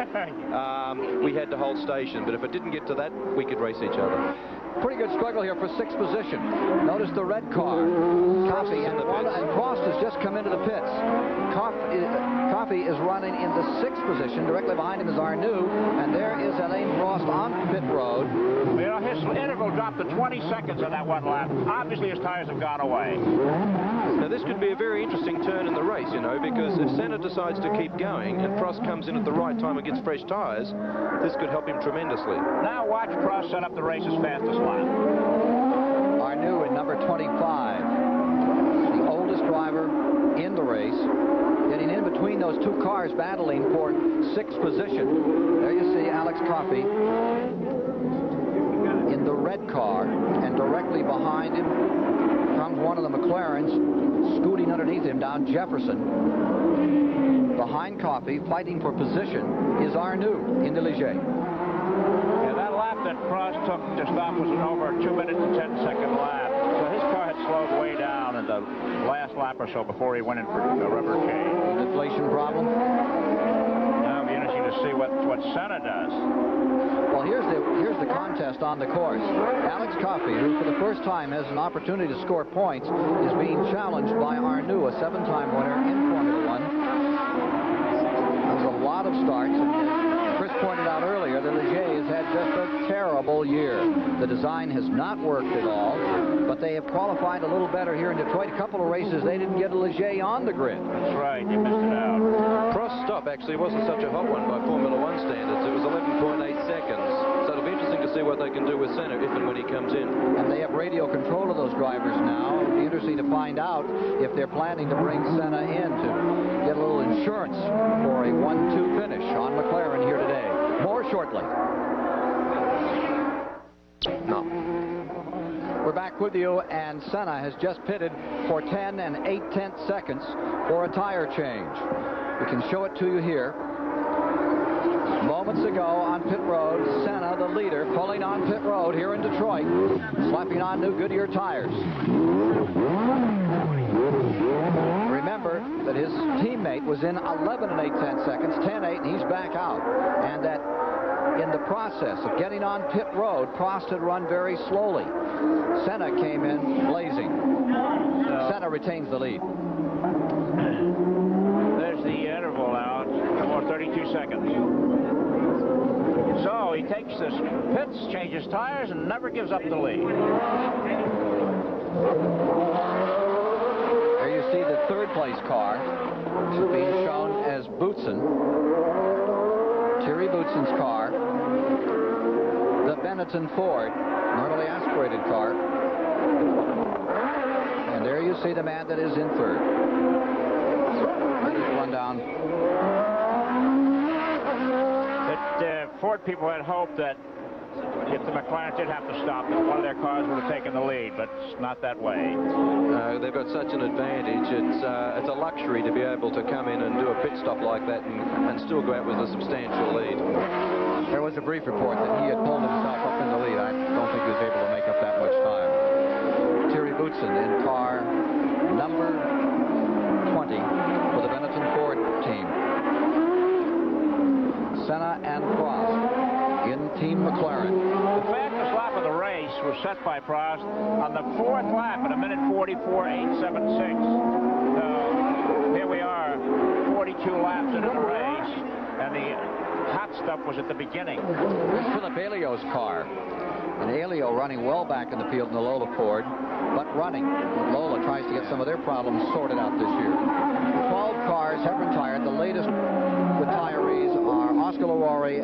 we had to hold station. But if it didn't get to that, we could race each other. Pretty good struggle here for 6th position. Notice the red car. Coffey and Prost has just come into the pits. Coffey is running in the 6th position. Directly behind him is Arnoux, and there is Alain Prost on pit road. You know, his interval dropped to 20 seconds on that one lap. Obviously, his tires have gone away. Now, this could be a very interesting turn in the race, you know, because if Senna decides to keep going and Prost comes in at the right time and gets fresh tires, this could help him tremendously. Now watch Prost set up the race's fastest lap. Arnoux in number 25, the oldest driver in the race, getting in between those two cars, battling for 6th position. There you see Alex Coffey in the red red car, and directly behind him comes one of the McLarens, scooting underneath him down Jefferson. Behind Coffey, fighting for position, is Arnoux in the Ligier. Yeah, that lap that Prost took to stop was an over 2 minute and 10-second lap. So his car had slowed way down in the last lap or so before he went in for a rubber change. Inflation problem? Now it'll be interesting to see what Senna does. Well, here's the contest on the course. Alex Coffey, who for the first time has an opportunity to score points, is being challenged by Arnoux, a 7-time winner in Formula One. There's a lot of starts. And Chris pointed out earlier that Ligier has had just a terrible year. The design has not worked at all, but they have qualified a little better here in Detroit. A couple of races they didn't get a Ligier on the grid. That's right, you missed it out. Prost's stop actually wasn't such a hot one by Formula One standards. It was 11.8 seconds. So it'll be interesting to see what they can do with Senna if and when he comes in. And they have radio control of those drivers now. It'll be interesting to find out if they're planning to bring Senna in to get a little insurance for a 1-2 finish on McLaren here today. More shortly. No. We're back with you, and Senna has just pitted for 10 and 8/10 seconds for a tire change. We can show it to you here. Moments ago on pit road, Senna, the leader, pulling on pit road here in Detroit, slapping on new Goodyear tires. Remember that his teammate was in 11 and 8/10 seconds, 10-8, and he's back out. And that in the process of getting on pit road, Prost had run very slowly. Senna came in blazing. Senna retains the lead. There's the interval out. More 32 seconds. So he takes his pits, changes tires, and never gives up the lead. There you see the third place car being shown as Boutsen. Thierry Boutsen's car. The Benetton Ford, normally aspirated car. And there you see the man that is in third. Let's run down. The Ford people had hoped that if the McLaren did have to stop, that one of their cars would have taken the lead, but it's not that way. No, they've got such an advantage. It's a luxury to be able to come in and do a pit stop like that and still go out with a substantial lead. There was a brief report that he had pulled himself up in the lead. I don't think he was able to make up that much time. Thierry Boutsen in car number 20 for the Benetton Ford team. Senna and Prost in Team McLaren. The fastest lap of the race was set by Prost on the 4th lap at 1:44.876. So here we are, 42 laps into the race, and the hot stuff was at the beginning. Philip Ailio's car. And Ailio running well back in the field in the Lola Ford, but running. Lola tries to get some of their problems sorted out this year. 12 cars have retired. The latest retirees are Oscar Lawari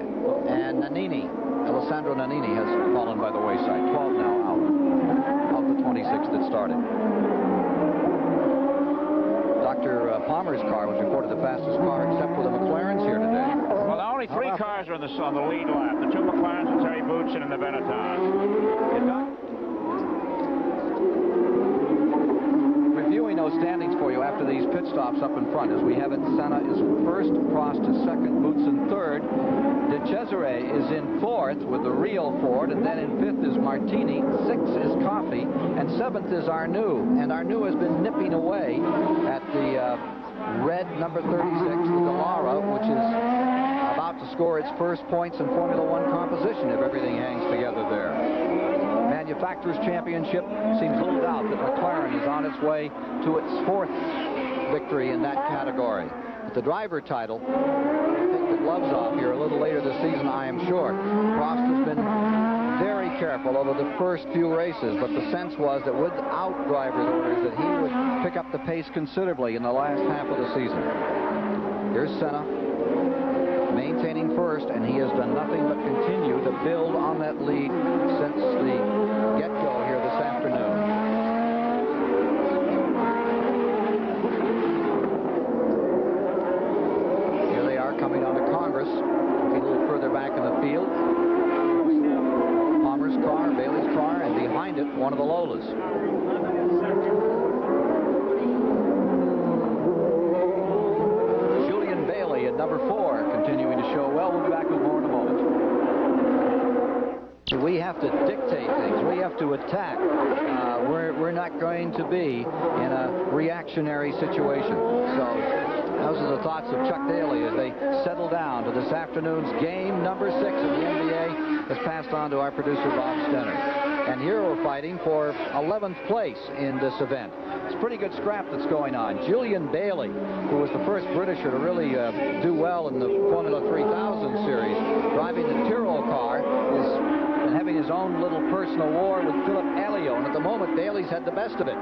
and Nannini. Alessandro Nannini has fallen by the wayside. 12 now out of the 26 that started. Dr. Palmer's car was reported the fastest car except for the McLarens here today. Well, only 3 cars are on the lead lap. The 2 McLarens and Terry Boutsen and the Benetton. Reviewing those standings for you after these pit stops up in front. As we have it, Senna is first, Prost is second, Boutsen third. De Cesare is in fourth with the real Ford, and then in fifth is Martini, sixth is Coffey, and seventh is Arnoux. And Arnoux has been nipping away at the red number 36, the Dallara, which is about to score its first points in Formula One composition if everything hangs together there. Manufacturers' Championship seems little doubt that McLaren is on its way to its 4th victory in that category. But the driver title, we'll take the gloves off here a little later this season, I am sure. Prost has been very careful over the first few races, but the sense was that without driver's orders that he would pick up the pace considerably in the last half of the season. Here's Senna maintaining first, and he has done nothing but continue to build on that lead since the get-go here this afternoon. Here they are coming onto Congress, looking a little further back in the field. Palmer's car, Bailey's car, have to dictate things. We have to attack. We're not going to be in a reactionary situation. So those are the thoughts of Chuck Daly as they settle down to this afternoon's game number 6 of the NBA, that's passed on to our producer, Bob Stenner. And here we're fighting for 11th place in this event. It's a pretty good scrap that's going on. Julian Bailey, who was the first Britisher to really do well in the Formula 3000 series, driving the Tyrrell car, is having his own little personal war with Philip Alliot, and at the moment Bailey's had the best of it.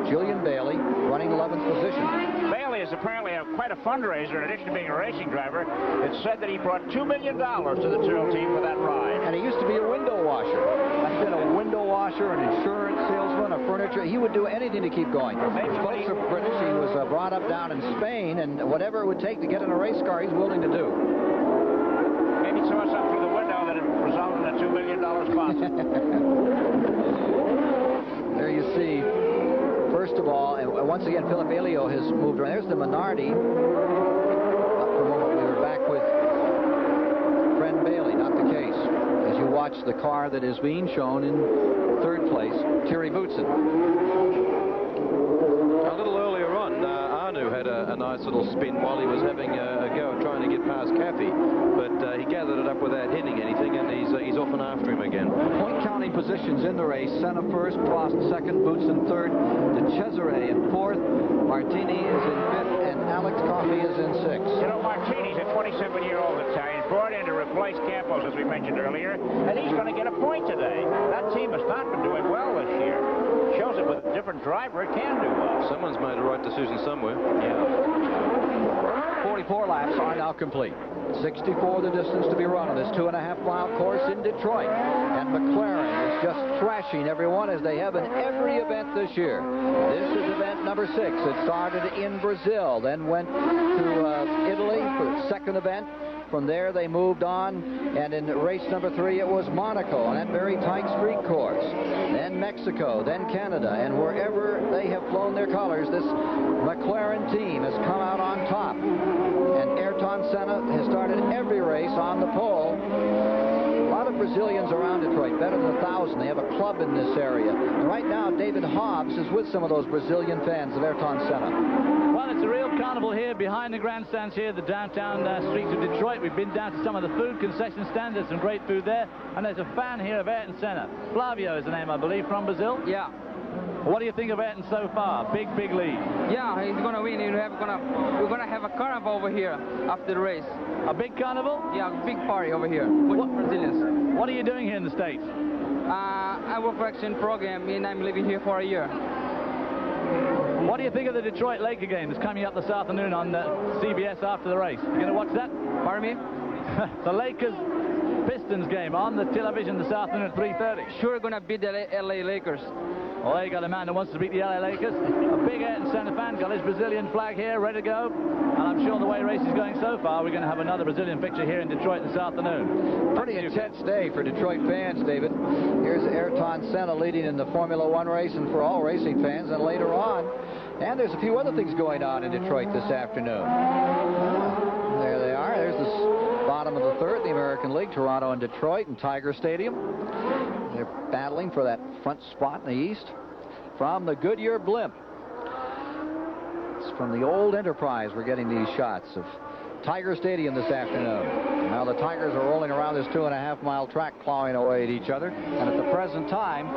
Julian Bailey running 11th position. Bailey is apparently quite a fundraiser in addition to being a racing driver. It's said that he brought $2 million to the Tyrrell team for that ride. And he used to be a window washer. I've been a window washer, an insurance salesman, a furniture. He would do anything to keep going. His folks are British. He was brought up down in Spain, and whatever it would take to get in a race car, he's willing to do. Maybe saw us up through the window that it resulted in a $2 million sponsor. There you see, first of all, and once again, Philip Alliot has moved around. There's the Minardi. For a moment, we were back with Fred Bailey, not the case. As you watch the car that is being shown in 3rd place, Thierry Boutsen. A little earlier on, Arnoux had a nice little spin while he was having a go at trying to get past Caffey, but he gathered it up without hitting anything, and he's off and after him again. Point counting positions in the race: Senna first, Prost second, Boutsen third, De Cesare in 4th, Martini is in 5th, and Alex Coffey is in 6th. You know, Martini's a 27-year-old Italian, brought in to replace Campos, as we mentioned earlier, and he's going to get a point today. That team has not been doing well this year. Shows it with a different driver, it can do well. Someone's made a right decision somewhere. Yeah. 44 laps are now complete. 64 the distance to be run on this 2.5-mile course in Detroit. And McLaren is just thrashing everyone, as they have in every event this year. This is event number 6. It started in Brazil, then went to Italy for the 2nd event. From there, they moved on, and in race number 3, it was Monaco on that very tight street course. Then Mexico, then Canada, and wherever they have flown their colors, this McLaren team has come out on top. And Ayrton Senna has started every race on the pole. A lot of Brazilians around Detroit, better than 1,000. They have a club in this area. And right now, David Hobbs is with some of those Brazilian fans of Ayrton Senna. Well, it's a real carnival here behind the grandstands here, the downtown streets of Detroit. We've been down to some of the food concession stands. There's some great food there. And there's a fan here of Ayrton Senna. Flavio is the name, I believe, from Brazil. Yeah. What do you think of Ayrton so far? Big lead. Yeah, he's going to win. We're going to have a carnival over here after the race. A big carnival? Yeah, a big party over here with Brazilians. What are you doing here in the States? I work for Action Program, and I'm living here for a year. What do you think of the Detroit Laker game that's coming up this afternoon on CBS after the race? You going to watch that? Pardon me? The Lakers Pistons game on the television this afternoon at 3:30. Sure going to beat the LA Lakers. Well, there you got a man that wants to beat the LA Lakers. A big Ayrton Senna fan, got his Brazilian flag here, ready to go. And I'm sure the way race is going so far, we're going to have another Brazilian picture here in Detroit this afternoon. Pretty intense day for Detroit fans, David. Here's Ayrton Senna leading in the Formula 1 race, and for all racing fans, and later on. And there's a few other things going on in Detroit this afternoon. There they are. There's the bottom of the 3rd, the American League, Toronto and Detroit, and Tiger Stadium. They're battling for that front spot in the East. From the Goodyear blimp. It's from the old Enterprise we're getting these shots of Tiger Stadium this afternoon. Now the Tigers are rolling around this 2.5-mile track, clawing away at each other. And at the present time,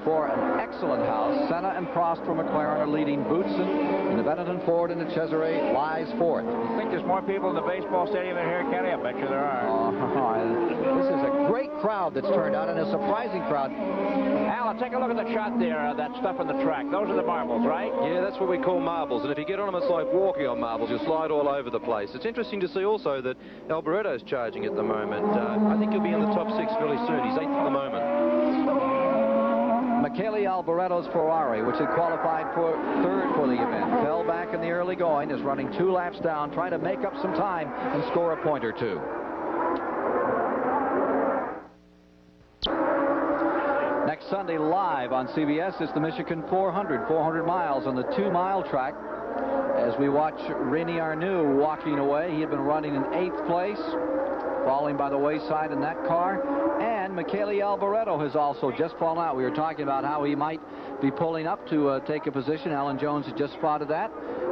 for an excellent house, Senna and Prost for McLaren are leading. Boutsen in the Benetton Ford and the Cesare lies 4th. You think there's more people in the baseball stadium than here, Kenny? I bet you there are. This is a great crowd that's turned out, and a surprising crowd. Alan, take a look at the shot there, that stuff on the track. Those are the marbles, right? Yeah, that's what we call marbles. And if you get on them, it's like walking on marbles. You slide all over the place. It's interesting to see also that Alboretto's charging at the moment. I think he'll be in the top 6 really soon. He's 8th at the moment. Michele Alboretto's Ferrari, which had qualified for 3rd for the event, fell back in the early going, is running 2 laps down, trying to make up some time and score a point or 2. Next Sunday live on CBS is the Michigan 400 miles on the 2-mile track as we watch René Arnoux walking away. He had been running in 8th place, falling by the wayside in that car. And Michele Alboreto has also just fallen out. We were talking about how he might be pulling up to take a position. Alan Jones had just spotted that,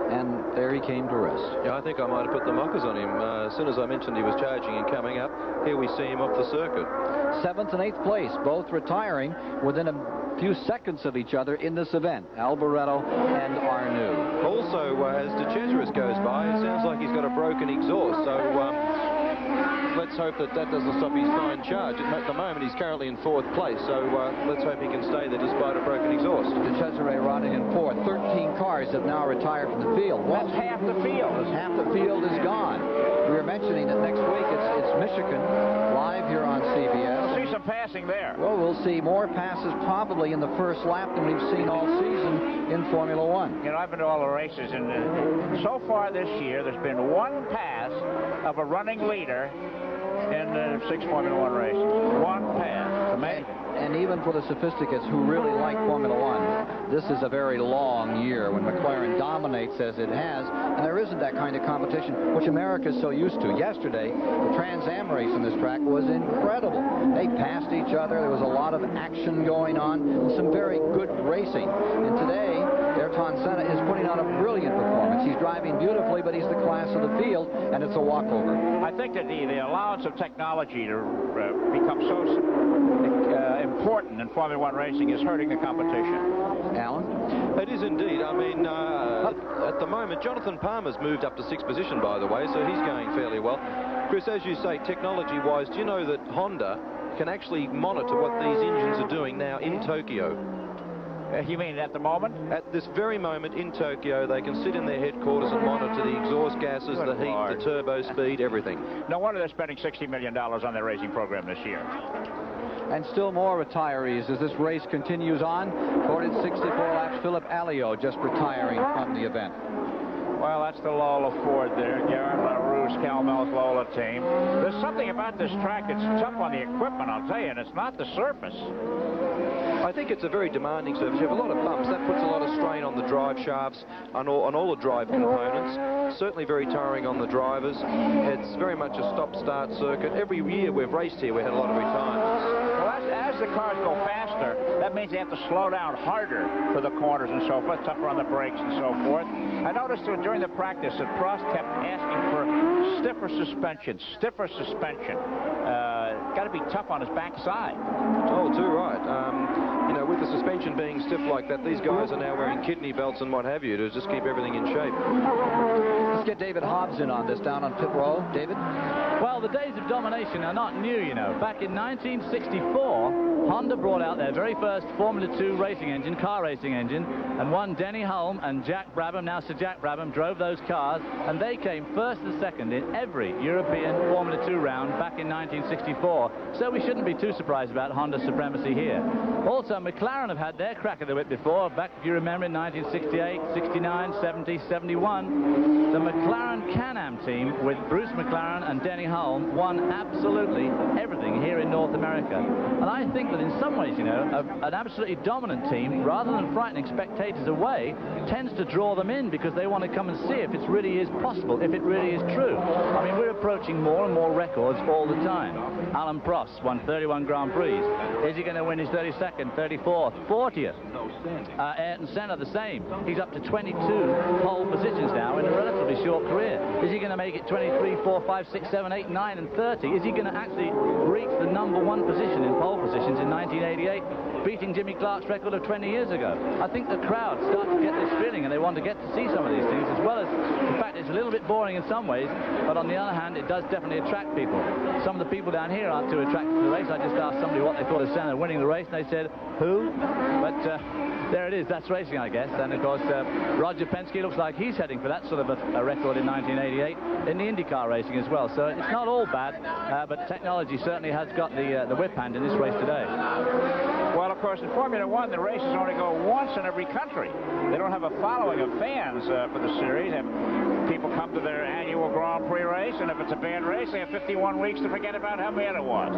and there he came to rest. Yeah, I think I might have put the mockers on him. As soon as I mentioned he was charging and coming up, here we see him off the circuit. 7th and 8th place, both retiring within a few seconds of each other in this event, Alboreto and Arnoux. Also, as De Cesaris goes by, it sounds like he's got a broken exhaust, so let's hope that that doesn't stop his fine charge. At the moment, he's currently in 4th place, so let's hope he can stay there despite a broken exhaust. De Cesaris running in 4th. 13 cars have now retired from the field. Well, that's half the field. Half the field is gone. We were mentioning that next week it's Michigan, live here on CBS. We'll see some passing there. Well, we'll see more passes probably in the first lap than we've seen all season in Formula One. You know, I've been to all the races, and so far this year, there's been one pass of a running leader in 6 Formula One races. One pass. Amazing. And even for the sophisticates who really like Formula One, this is a very long year when McLaren dominates as it has, and there isn't that kind of competition, which America is so used to. Yesterday, the Trans Am race on this track was incredible. They passed each other. There was a lot of action going on, some very good racing. And today, Ayrton Senna is putting on a brilliant performance. He's driving beautifully, but he's the class of the field, and it's a walkover. I think that the allowance of technology to become so important in Formula One racing is hurting the competition. Alan? It is indeed. I mean, at the moment, Jonathan Palmer's moved up to 6th position, by the way, so he's going fairly well. Chris, as you say, technology-wise, do you know that Honda can actually monitor what these engines are doing now in Tokyo? You mean at the moment? At this very moment in Tokyo, they can sit in their headquarters and monitor the exhaust gases, the heat, the turbo speed, everything. No wonder they're spending $60 million on their racing program this year. And still more retirees as this race continues on. Recorded 64 laps, Philip Alliot just retiring from the event. Well, that's the Lola Ford there. Garen LaRouche, Calmel's Lola team. There's something about this track that's tough on the equipment, I'll tell you, and it's not the surface. I think it's a very demanding surface. You have a lot of bumps. That puts a lot of strain on the drive shafts, on all the drive components. Certainly very tiring on the drivers. It's very much a stop-start circuit. Every year we've raced here, we had a lot of retirements. Well, as the cars go faster, that means they have to slow down harder for the corners and so forth, tougher on the brakes and so forth. I noticed during the practice that Prost kept asking for stiffer suspension. Got to be tough on his backside. Oh, too right. You know, with the suspension being stiff like that, these guys are now wearing kidney belts and what have you to just keep everything in shape. Let's get David Hobbs in on this down on pit row. David? Well, the days of domination are not new, you know. Back in 1964, Honda brought out their very first Formula 2 racing engine, car racing engine, and one Denny Hulme and Jack Brabham, now Sir Jack Brabham, drove those cars, and they came first and second in every European Formula 2 round back in 1964. So we shouldn't be too surprised about Honda's supremacy here. Also, McLaren have had their crack of the whip before, back, if you remember, in 1968, 69, 70, 71. The McLaren Can-Am team with Bruce McLaren and Denny Hulme won absolutely everything here in North America. And I think that in some ways, you know, an absolutely dominant team, rather than frightening spectators away, tends to draw them in because they want to come and see if it really is possible, if it really is true. I mean, we're approaching more and more records all the time. Alain Prost won 31 Grand Prix. Is he going to win his 32nd, 34th, 40th? Ayrton Senna the same. He's up to 22 pole positions now in a relatively short career. Is he going to make it 23, 4, 5, 6, 7, 8, 9, and 30? Is he going to actually reach the #1 position in pole positions in 1988, beating Jimmy Clark's record of 20 years ago? I think the crowd start to get this feeling, and they want to get to see some of these things, as well as the fact it's a little bit boring in some ways, but on the other hand, it does definitely attract people. Some of the people down here aren't too attracted to the race. I just asked somebody what they thought of Senna winning the race, and they said, who? But there it is. That's racing, I guess. And, of course, Roger Penske looks like he's heading for that sort of a record in 1988 in the IndyCar racing as well. So it's not all bad, but technology certainly has got the whip hand in this race today. Well, of course, in Formula One, the races only go once in every country. They don't have a following of fans for the series. And people come to their annual Grand Prix race, and if it's a bad race, they have 51 weeks to forget about how bad it was.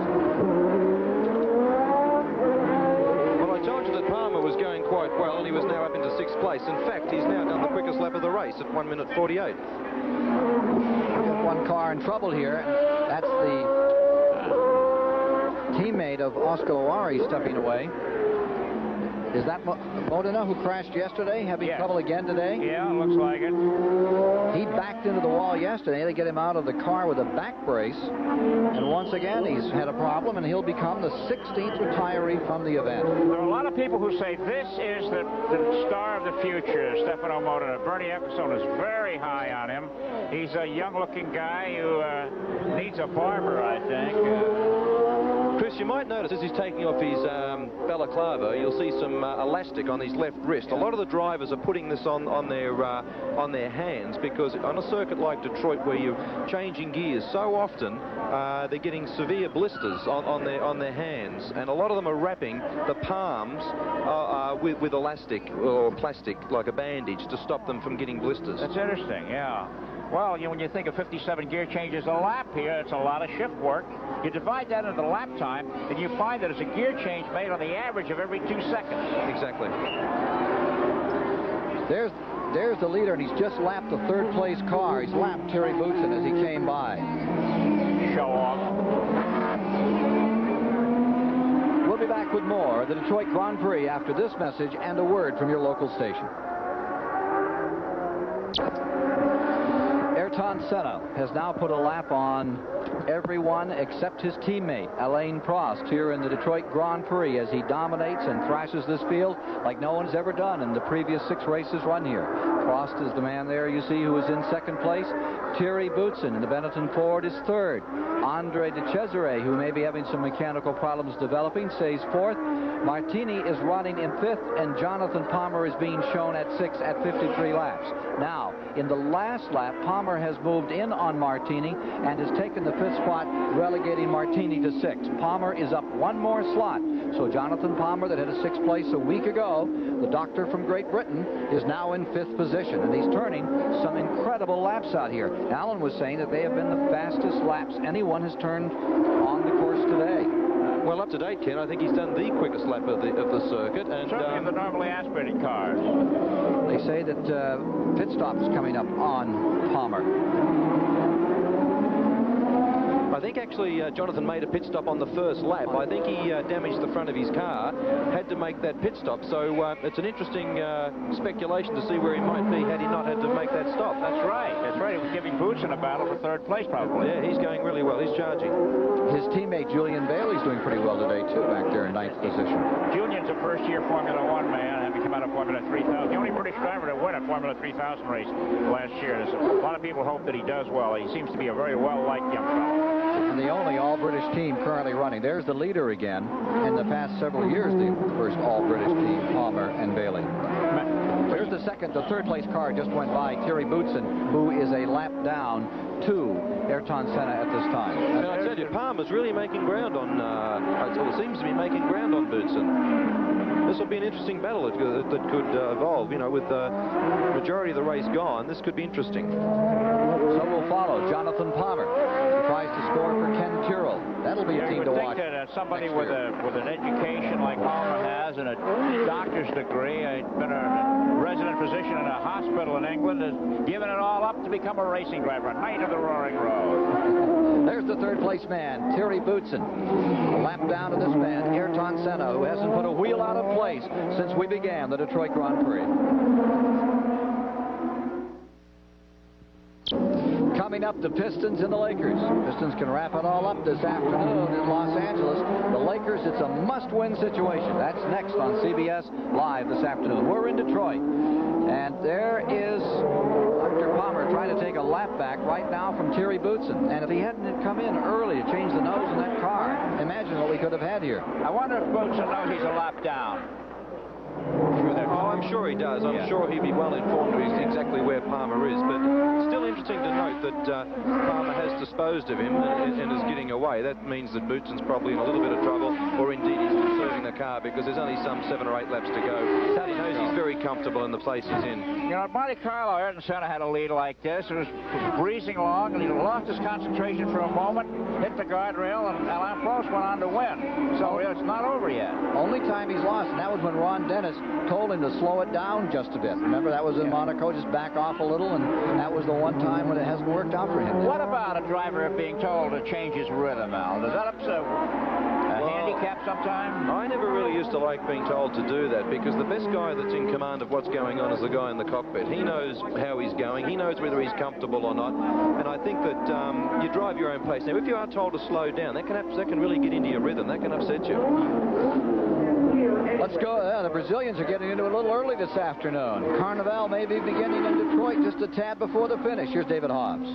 Well, I told you that Palmer was going quite well, and he was now up into 6th place. In fact, he's now done the quickest lap lap of the race at 1:48. One car in trouble here. That's the teammate of Oscar Loari stepping away. Is that Modena who crashed yesterday, having trouble again today? Yeah, looks like it. He backed into the wall yesterday. They get him out of the car with a back brace. And once again, he's had a problem, and he'll become the 16th retiree from the event. There are a lot of people who say this is the star of the future, Stefano Modena. Bernie Ecclestone is very high on him. He's a young-looking guy who needs a barber, I think. Chris, you might notice as he's taking off his balaclava, you'll see some elastic on his left wrist. A lot of the drivers are putting this on their hands because on a circuit like Detroit, where you're changing gears so often, they're getting severe blisters on their hands, and a lot of them are wrapping the palms with elastic or plastic, like a bandage, to stop them from getting blisters. That's interesting, yeah. Well, when you think of 57 gear changes a lap here, it's a lot of shift work. You divide that into the lap time, and you find that it's a gear change made on the average of every 2 seconds. Exactly. There's the leader, and he's just lapped the third-place car. He's lapped Terry Boutsen as he came by. Show off. We'll be back with more of the Detroit Grand Prix after this message and a word from your local station. Ayrton Senna has now put a lap on everyone except his teammate, Alain Prost, here in the Detroit Grand Prix as he dominates and thrashes this field like no one's ever done in the previous 6 races run here. Prost is the man there, you see, who is in second place. Thierry Boutsen in the Benetton Ford is third. Andre de Cesare, who may be having some mechanical problems developing, stays fourth. Martini is running in fifth, and Jonathan Palmer is being shown at 6 at 53 laps. Now, in the last lap, Palmer has moved in on Martini and has taken the 5th spot, relegating Martini to 6. Palmer is up 1 more slot. So Jonathan Palmer, that had a 6th place a week ago, the doctor from Great Britain, is now in 5th position, and he's turning some incredible laps out here. Alan was saying that they have been the fastest laps anyone has turned on the course today. Well, up to date, Ken, I think he's done the quickest lap of the circuit. And certainly in the normally aspirated cars. They say that pit stop is coming up on Palmer. I think actually Jonathan made a pit stop on the first lap. I think he damaged the front of his car, had to make that pit stop. So it's an interesting speculation to see where he might be had he not had to make that stop. That's right. That's right. He was giving Boutsen a battle for 3rd place, probably. Yeah, he's going really well. He's charging. His teammate Julian Bailey's doing pretty well today, too, back there in 9th position. Julian's a first-year Formula One man, having come out of Formula 3000. The only British driver to win a Formula 3000 race last year. There's a lot of people hope that he does well. He seems to be a very well-liked young fellow. And the only all-British team currently running. There's the leader again. In the past several years, the first all-British team, Palmer and Bailey. Here's the 3rd place car just went by, Thierry Boutsen, who is a lap down to Ayrton Senna at this time. And I tell you, Palmer's really making ground on, or seems to be making ground on Boutsen. This will be an interesting battle that could evolve. You know, with the majority of the race gone, this could be interesting. So we'll follow Jonathan Palmer. He tries to score for Ken Tyrrell. That'll be a team to watch. Think that somebody with an education like Palmer has and a doctor's degree, been a resident physician in a hospital in England, has given it all up to become a racing driver, Knight of the Roaring Road. There's the 3rd place man, Thierry Boutsen. A lap down to this man, Ayrton Senna, who hasn't put a wheel out of place since we began the Detroit Grand Prix. Coming up, the Pistons and the Lakers. Pistons can wrap it all up this afternoon in Los Angeles. The Lakers, it's a must-win situation. That's next on CBS Live this afternoon. We're in Detroit, and there is Dr. Palmer trying to take a lap back right now from Thierry Boutsen. And if he hadn't come in early to change the nose in that car, imagine what we could have had here. I wonder if Boutsen knows he's a lap down. Oh, I'm sure he does. I'm sure he'd be well informed as exactly where Palmer is. But still interesting to note that Palmer has disposed of him and is getting away. That means that Boutsen's probably in a little bit of trouble, or indeed he's conserving the car because there's only some 7 or 8 laps to go. He knows he's very comfortable in the place he's in. You know, at Monte Carlo, Ayrton Senna had a lead like this. It was breezing along, and he lost his concentration for a moment, hit the guardrail, and Alain Prost went on to win. So it's not over yet. Only time he's lost, and that was when Ron Dennis told him to slow it down just a bit. Remember, that was in Monaco, just back off a little, and that was the one time when it hasn't worked out for him. What about a driver being told to change his rhythm, Al? Does that upset a handicap sometime? I never really used to like being told to do that, because the best guy that's in command of what's going on is the guy in the cockpit. He knows how he's going. He knows whether he's comfortable or not. And I think that you drive your own pace. Now, if you are told to slow down, that can really get into your rhythm. That can upset you. Let's go. The Brazilians are getting into it a little early this afternoon. Carnival may be beginning in Detroit just a tad before the finish. Here's David Hobbs.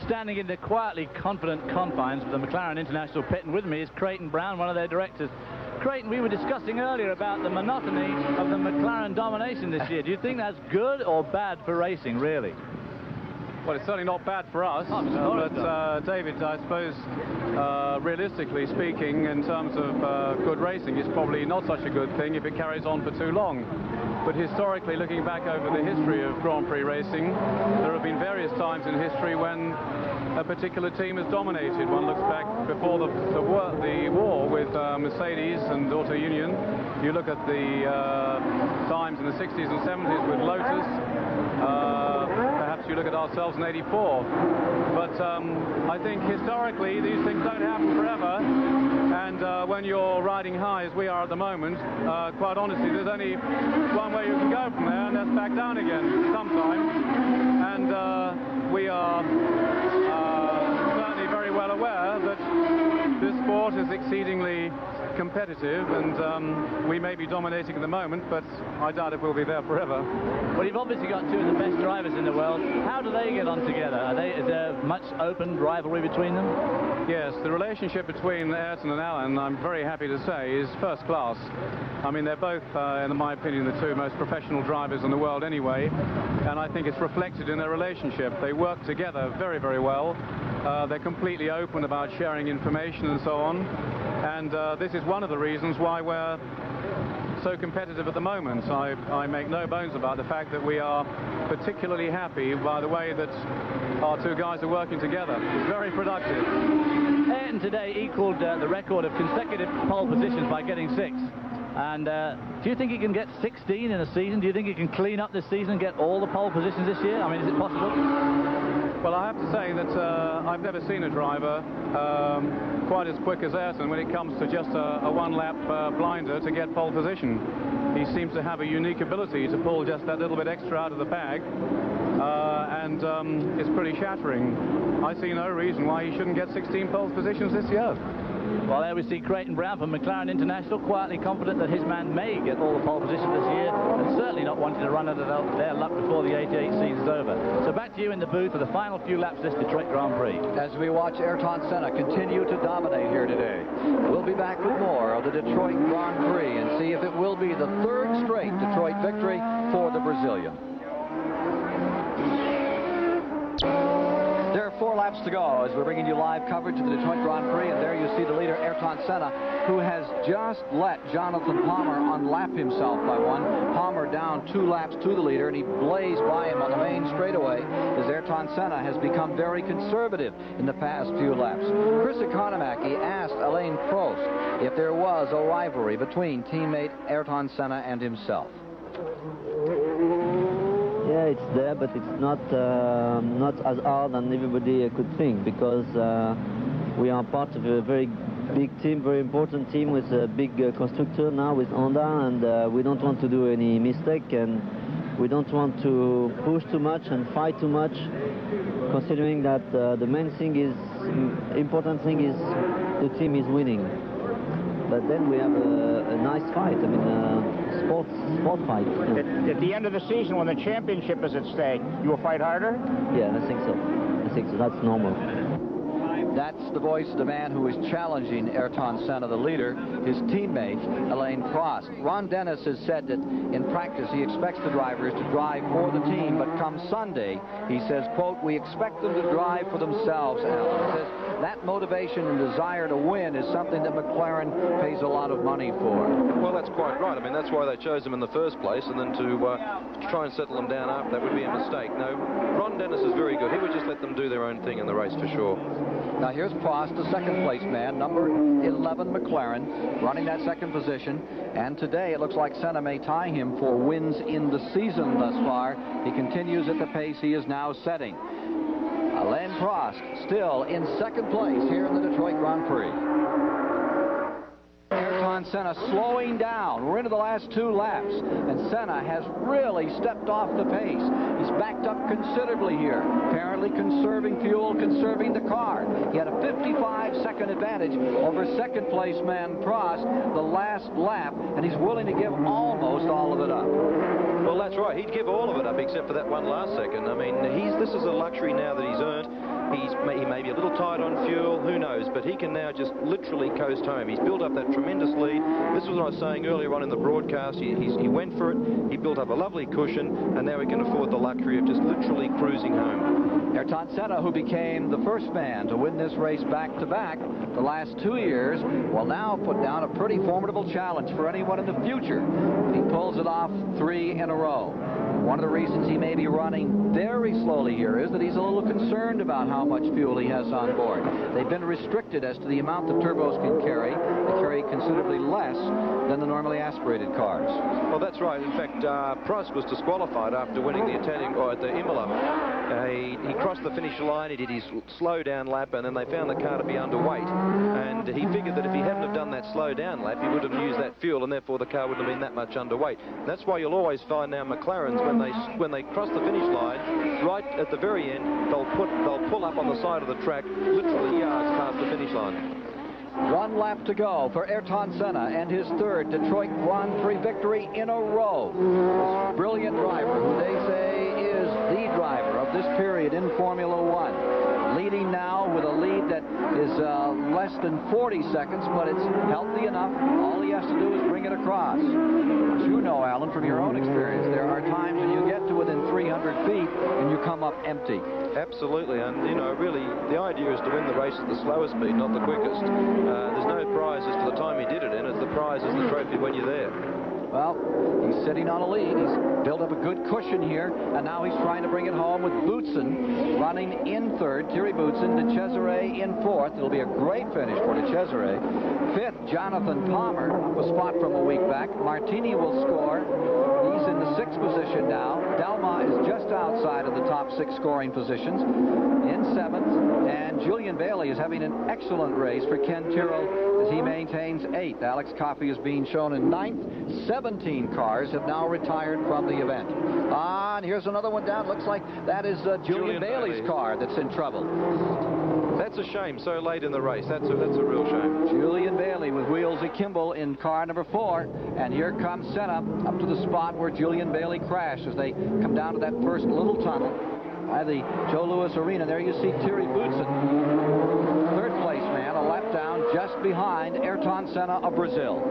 Standing in the quietly confident confines of the McLaren International pit, and with me is Creighton Brown, one of their directors. Creighton, we were discussing earlier about the monotony of the McLaren domination this year. Do you think that's good or bad for racing, really? Well, it's certainly not bad for us, but David, I suppose, realistically speaking, in terms of good racing, it's probably not such a good thing if it carries on for too long. But historically, looking back over the history of Grand Prix racing, there have been various times in history when a particular team has dominated. One looks back before the war with Mercedes and Auto Union. You look at the times in the 60s and 70s with Lotus. Perhaps you look at ourselves in '84. But I think historically these things don't happen forever. And when you're riding high, as we are at the moment, quite honestly, there's only one way you can go from there, and that's back down again sometime. And we are certainly very well aware that this sport is exceedingly competitive, and we may be dominating at the moment, but I doubt if we'll be there forever. Well, you've obviously got two of the best drivers in the world. How do they get on together? Is there much open rivalry between them? Yes, the relationship between Ayrton and Alain, I'm very happy to say, is first class. I mean, they're both, in my opinion, the two most professional drivers in the world anyway, and I think it's reflected in their relationship. They work together very, very well. They're completely open about sharing information and so on. And this is one of the reasons why we're so competitive at the moment. I make no bones about the fact that we are particularly happy by the way that our two guys are working together. It's very productive. Ayrton today equaled the record of consecutive pole positions by getting 6. And do you think he can get 16 in a season? Do you think he can clean up this season and get all the pole positions this year? I mean, is it possible? Well, I have to say that I've never seen a driver quite as quick as Ayrton when it comes to just a one-lap blinder to get pole position. He seems to have a unique ability to pull just that little bit extra out of the bag, and it's pretty shattering. I see no reason why he shouldn't get 16 pole positions this year. Well, there we see Creighton Brown from McLaren International, quietly confident that his man may get all the pole positions this year, and certainly not wanting to run out of their luck before the 88 season's over. So back to you in the booth for the final few laps of this Detroit Grand Prix. As we watch Ayrton Senna continue to dominate here today, we'll be back with more of the Detroit Grand Prix and see if it will be the 3rd straight Detroit victory for the Brazilian. There are 4 laps to go as we're bringing you live coverage of the Detroit Grand Prix, and there you see the leader, Ayrton Senna, who has just let Jonathan Palmer unlap himself by 1. Palmer down 2 laps to the leader, and he blazed by him on the main straightaway as Ayrton Senna has become very conservative in the past few laps. Chris Economaki asked Alain Prost if there was a rivalry between teammate Ayrton Senna and himself. Yeah, it's there, but it's not as hard as everybody could think, because we are part of a very big team, very important team with a big constructor now with Honda, and we don't want to do any mistake, and we don't want to push too much and fight too much, considering that the main thing is, important thing is the team is winning. But then we have a nice fight. I mean, sport fight. At the end of the season, when the championship is at stake, you will fight harder? Yeah, I think so. I think so. That's normal. That's the voice of the man who is challenging Ayrton Senna, the leader, his teammate, Alain Prost. Ron Dennis has said that in practice he expects the drivers to drive for the team, but come Sunday, he says, quote, we expect them to drive for themselves, Alan. He says that motivation and desire to win is something that McLaren pays a lot of money for. Well, that's quite right. I mean, that's why they chose him in the first place, and then to try and settle them down after that would be a mistake. No, Ron Dennis is very good. He would just let them do their own thing in the race for sure. Now here's Prost, the second place man, number 11 McLaren, running that second position. And today it looks like Senna may tie him for wins in the season thus far. He continues at the pace he is now setting. Alain Prost still in second place here in the Detroit Grand Prix. Ayrton Senna slowing down. We're into the last 2 laps, and Senna has really stepped off the pace. He's backed up considerably here, apparently conserving fuel, conserving the car. He had a 55-second advantage over second place man Prost the last lap, and he's willing to give almost all of it up. Well, that's right. He'd give all of it up except for that one last second. I mean, this is a luxury now that he's earned. He may be a little tight on fuel, who knows, but he can now just literally coast home. He's built up that tremendous lead. This was what I was saying earlier on in the broadcast. He went for it, he built up a lovely cushion, and now he can afford the luxury of just literally cruising home. Ayrton Senna, who became the first man to win this race back-to-back the last 2 years, will now put down a pretty formidable challenge for anyone in the future. He pulls it off 3 in a row. One of the reasons he may be running very slowly here is that he's a little concerned about how much fuel he has on board. They've been restricted as to the amount the turbos can carry. They carry considerably less than the normally aspirated cars. Well, that's right. In fact, Prost was disqualified after winning the Italian, or at the Imola. He crossed the finish line, he did his slow down lap, and then they found the car to be underweight. And he figured that if he hadn't have done that slow down lap, he would have used that fuel, and therefore the car wouldn't have been that much underweight. And that's why you'll always find now McLarens, when they cross the finish line, right at the very end, they'll pull up on the side of the track, literally yards past the finish line. 1 lap to go for Ayrton Senna and his 3rd Detroit Grand Prix victory in a row. This brilliant driver, who they say is the driver of this period in Formula One, leading now with a lead that is less than 40 seconds, but it's healthy enough. All he has to do is bring it across. As you know, Alan, from your own experience, there are times when you get to within 300 feet and you come up empty. Absolutely, and you know, really, the idea is to win the race at the slowest speed, not the quickest. There's no prize as to the time he did it in. It's the prize is the trophy when you're there. Well, he's sitting on a lead. He's built up a good cushion here, and now he's trying to bring it home with Boutsen running in 3rd. Thierry Boutsen, De Cesare in 4th. It'll be a great finish for De Cesare. 5th, Jonathan Palmer, a spot from a week back. Martini will score. He's in the 6th position now. Delma is just outside of the top 6 scoring positions in 7th. And Julian Bailey is having an excellent race for Ken Tyrrell as he maintains 8th. Alex Coffey is being shown in 9th. 17 cars have now retired from the event. And here's another one down. Looks like that is Julian Bailey's car that's in trouble. That's a shame, so late in the race. That's a real shame. Julian Bailey with wheels akimbo in car number 4. And here comes Senna up to the spot where Julian Bailey crashed as they come down to that first little tunnel by the Joe Louis Arena. There you see Thierry Boutsen, 3rd place man, a lap down just behind Ayrton Senna of Brazil.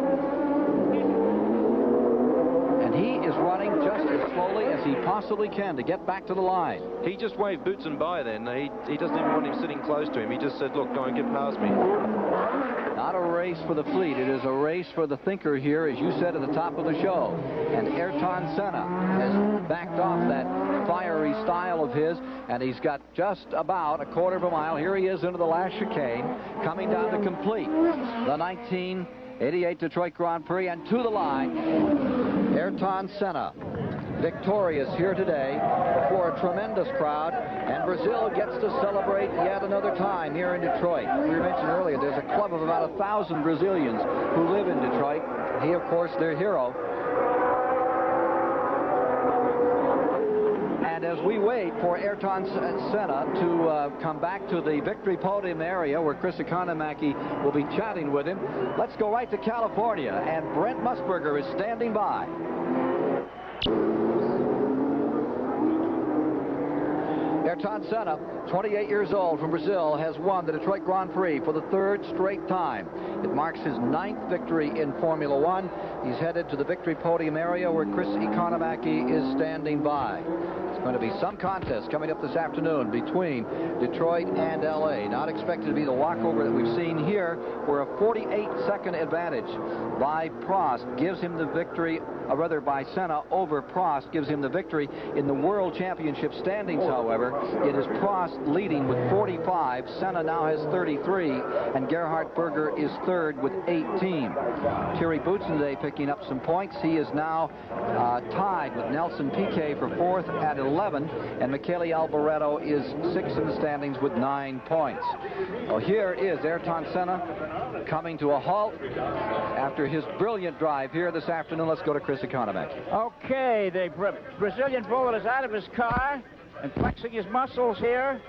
And he is running just as slowly as he possibly can to get back to the line. He just waved Boutsen by then. He doesn't even want him sitting close to him. He just said, look, don't get past me. Not a race for the fleet. It is a race for the thinker here, as you said at the top of the show. And Ayrton Senna has backed off that fiery style of his, and he's got just about a 1/4 mile. Here he is into the last chicane, coming down to complete the 1988 Detroit Grand Prix, and to the line, Ayrton Senna, victorious here today before a tremendous crowd, and Brazil gets to celebrate yet another time here in Detroit. We mentioned earlier there's a club of about 1,000 Brazilians who live in Detroit. He, of course, their hero. And as we wait for Ayrton Senna to come back to the victory podium area where Chris Economaki will be chatting with him, let's go right to California, and Brent Musburger is standing by. Ayrton Senna, 28 years old from Brazil, has won the Detroit Grand Prix for the 3rd straight time. It marks his 9th victory in Formula One. He's headed to the victory podium area where Chris Economaki is standing by. It's going to be some contest coming up this afternoon between Detroit and LA. Not expected to be the walkover that we've seen here, where a 48-second advantage by Prost gives him the victory, or rather by Senna over Prost gives him the victory in the World Championship standings. However, it is Prost leading with 45. Senna now has 33, and Gerhard Berger is 3rd with 18. Thierry Boutsen today picking up some points. He is now tied with Nelson Piquet for 4th at 11, and Michele Alboreto is 6th in the standings with 9 points. Well, here is Ayrton Senna coming to a halt after his brilliant drive here this afternoon. Let's go to Chris Economaki. Okay, the Brazilian bullet is out of his car and flexing his muscles here.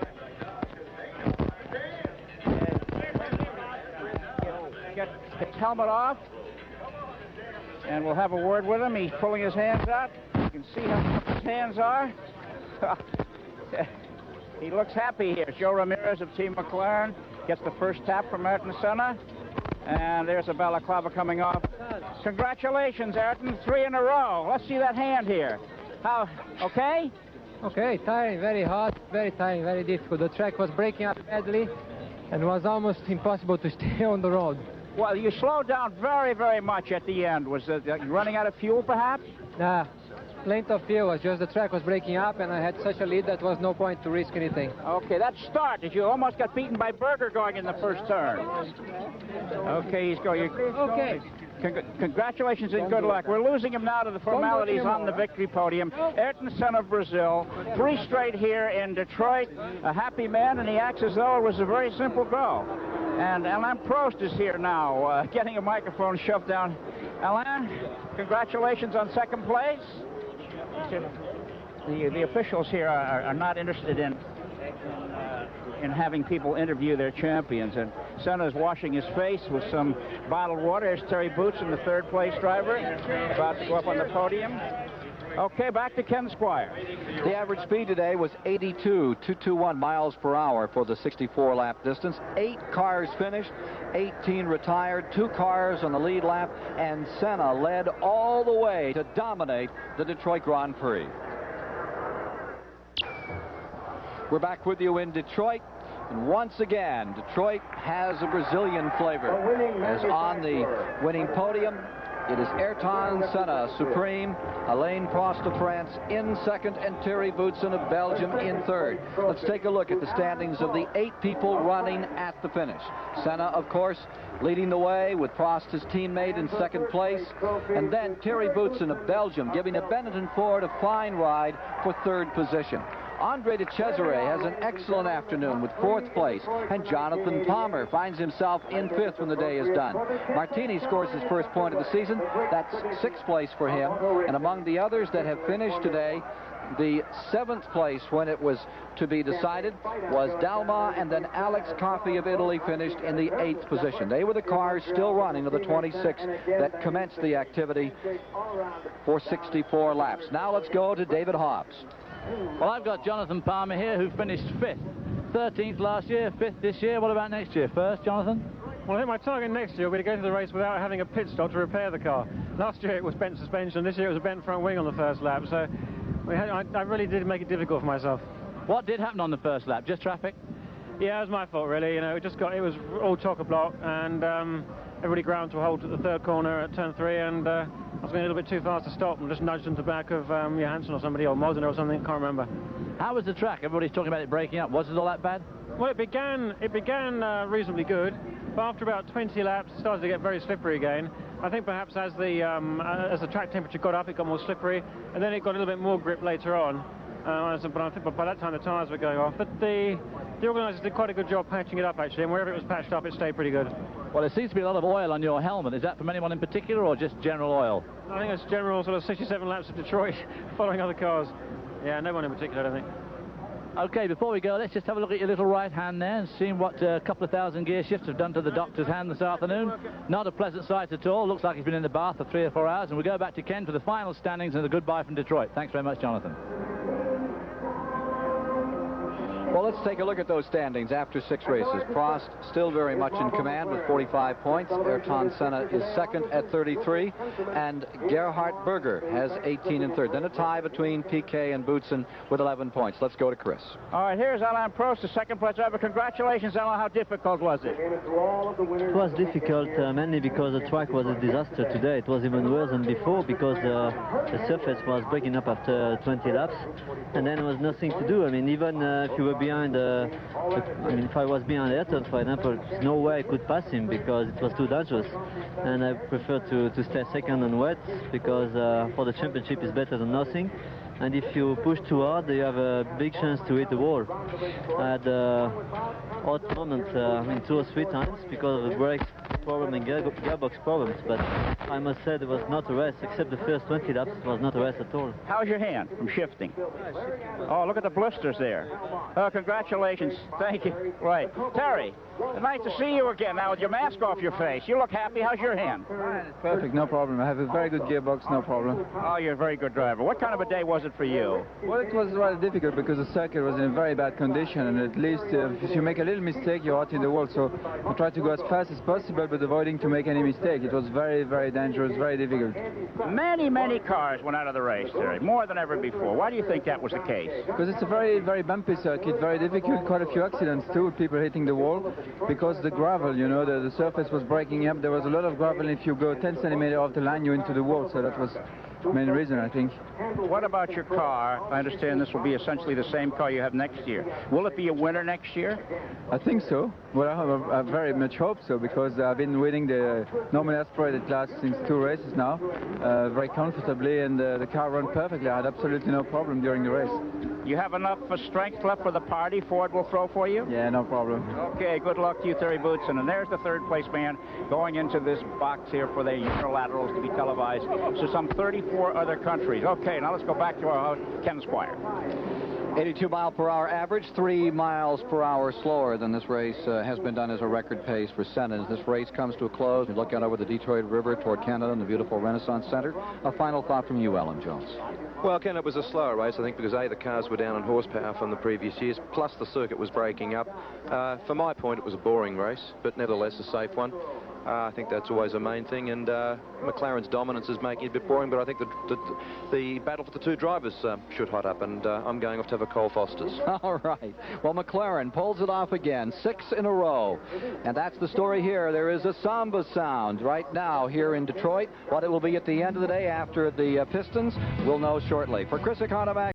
Get his helmet off, and we'll have a word with him. He's pulling his hands out. You can see how tough his hands are. He looks happy here. Joe Ramirez of Team McLaren gets the first tap from Ayrton Senna. And there's a balaclava coming off. Congratulations, Ayrton. 3 in a row. Let's see that hand here. How, okay? Okay, tiring, very hot, very tiring, very difficult. The track was breaking up badly and was almost impossible to stay on the road. Well, you slowed down very, very much at the end. Was it running out of fuel, perhaps? Nah, plenty of fuel. It was just the track was breaking up, and I had such a lead that was no point to risk anything. Okay, that start, you almost got beaten by Berger going in the first turn. Okay, he's going. Okay. Congratulations and good luck. We're losing him now to the formalities on the victory podium. Ayrton Senna of Brazil, 3 straight here in Detroit. A happy man, and he acts as though it was a very simple go. And Alain Prost is here now, getting a microphone shoved down. Alain, congratulations on 2nd place. The officials here are not interested in having people interview their champions, and Senna is washing his face with some bottled water. There's Terry Boutsen, the 3rd place driver, about to go up on the podium. Okay, back to Ken Squire. The average speed today was 82.221 miles per hour for the 64-lap distance. 8 cars finished, 18 retired, 2 cars on the lead lap, and Senna led all the way to dominate the Detroit Grand Prix. We're back with you in Detroit, and once again, Detroit has a Brazilian flavor. As on the winning podium, it is Ayrton Senna, supreme, Alain Prost of France in 2nd, and Thierry Boutsen of Belgium in 3rd. Let's take a look at the standings of the 8 people running at the finish. Senna, of course, leading the way with Prost, his teammate, in 2nd place, and then Thierry Boutsen of Belgium giving a Benetton Ford a fine ride for 3rd position. Andre de Cesare has an excellent afternoon with 4th place, and Jonathan Palmer finds himself in 5th when the day is done. Martini scores his 1st point of the season. That's 6th place for him, and among the others that have finished today, the 7th place when it was to be decided was Dalma, and then Alex Coffey of Italy finished in the 8th position. They were the cars still running of the 26 that commenced the activity for 64 laps. Now let's go to David Hobbs. Well, I've got Jonathan Palmer here, who finished 5th. 13th last year, 5th this year. What about next year? 1st, Jonathan? Well, I think my target next year will be to go to the race without having a pit stop to repair the car. Last year it was bent suspension, this year it was a bent front wing on the 1st lap, so I really did make it difficult for myself. What did happen on the 1st lap? Just traffic? Yeah, it was my fault, really. You know, it was all chock-a-block, and everybody ground to a halt at the 3rd corner at turn 3, and I was going a little bit too fast to stop and just nudged into the back of Johansson or somebody, or Modena or something, can't remember. How was the track? Everybody's talking about it breaking up. Was it all that bad? Well, it began reasonably good, but after about 20 laps, it started to get very slippery again. I think perhaps as the track temperature got up, it got more slippery, and then it got a little bit more grip later on. But I think by that time the tyres were going off. But the organisers did quite a good job patching it up, actually, and wherever it was patched up, it stayed pretty good. Well, there seems to be a lot of oil on your helmet. Is that from anyone in particular, or just general oil? I think it's general, sort of 67 laps of Detroit, following other cars. Yeah, no one in particular, I don't think. Okay, before we go, let's just have a look at your little right hand there and see what a couple of thousand gear shifts have done to the doctor's hand this afternoon. Not a pleasant sight at all. Looks like he's been in the bath for 3 or 4 hours. And we go back to Ken for the final standings and a goodbye from Detroit. Thanks very much, Jonathan. Well, let's take a look at those standings after 6 races. Prost still very much in command with 45 points. Ayrton Senna is second at 33, and Gerhard Berger has 18 and third. Then a tie between Piquet and Boutsen with 11 points. Let's go to Chris. All right, here's Alain Prost, the second place driver. Congratulations, Alain. How difficult was it? It was difficult mainly because the track was a disaster today. It was even worse than before because the surface was breaking up after 20 laps, and then there was nothing to do. I mean, even if you were behind, if I was behind Ayrton, for example, there's no way I could pass him because it was too dangerous. And I prefer to stay second and wet because for the championship it's better than nothing. And if you push too hard, you have a big chance to hit the wall. I had odd moments, 2 or 3 times because of the brakes problem and gearbox problems, but I must say there was not a race, except the first 20 laps, it was not a race at all. How's your hand from shifting? Oh, look at the blisters there. Congratulations. Thank you. Right. Terry, nice to see you again now with your mask off your face. You look happy. How's your hand? Perfect, no problem. I have a very good gearbox, no problem. Oh, you're a very good driver. What kind of a day was it for you? Well, it was rather difficult because the circuit was in very bad condition, and at least if you make a little mistake, you're out in the wall. So I tried to go as fast as possible, but avoiding to make any mistake. It was very, very dangerous, very difficult. Many cars went out of the race, Terry, more than ever before. Why do you think that was the case? Because it's a very, very bumpy circuit, very difficult, quite a few accidents too, people hitting the wall, because the gravel, you know, the surface was breaking up. There was a lot of gravel. If you go 10 centimeters off the line, you're into the wall, so that was the main reason, I think. What about your car? I understand this will be essentially the same car you have next year. Will it be a winner next year? I think so. Well, I very much hope so, because I've been winning the normally aspirated class since 2 races now, very comfortably, and the car ran perfectly. I had absolutely no problem during the race. You have enough strength left for the party Ford will throw for you? Yeah, no problem. Okay, good luck to you, Terry Boutsen. And there's the third place man going into this box here for the unilaterals to be televised to some 34 other countries. Okay, now let's go back to our host, Ken Squire. 82 mile per hour average, 3 miles per hour slower than this race has been done as a record pace for Senna. As this race comes to a close, we look out over the Detroit River toward Canada and the beautiful Renaissance Center. A final thought from you, Alan Jones. Well, Ken, it was a slower race, I think, because A, the cars were down in horsepower from the previous years, plus the circuit was breaking up. For my point, it was a boring race, but nevertheless a safe one. I think that's always a main thing, and McLaren's dominance is making it a bit boring, but I think the battle for the 2 drivers should hot up, and I'm going off to have a Cole Foster's. All right. Well, McLaren pulls it off again, 6 in a row. And that's the story here. There is a samba sound right now here in Detroit. What it will be at the end of the day after the Pistons, we'll know shortly. For Chris Economac,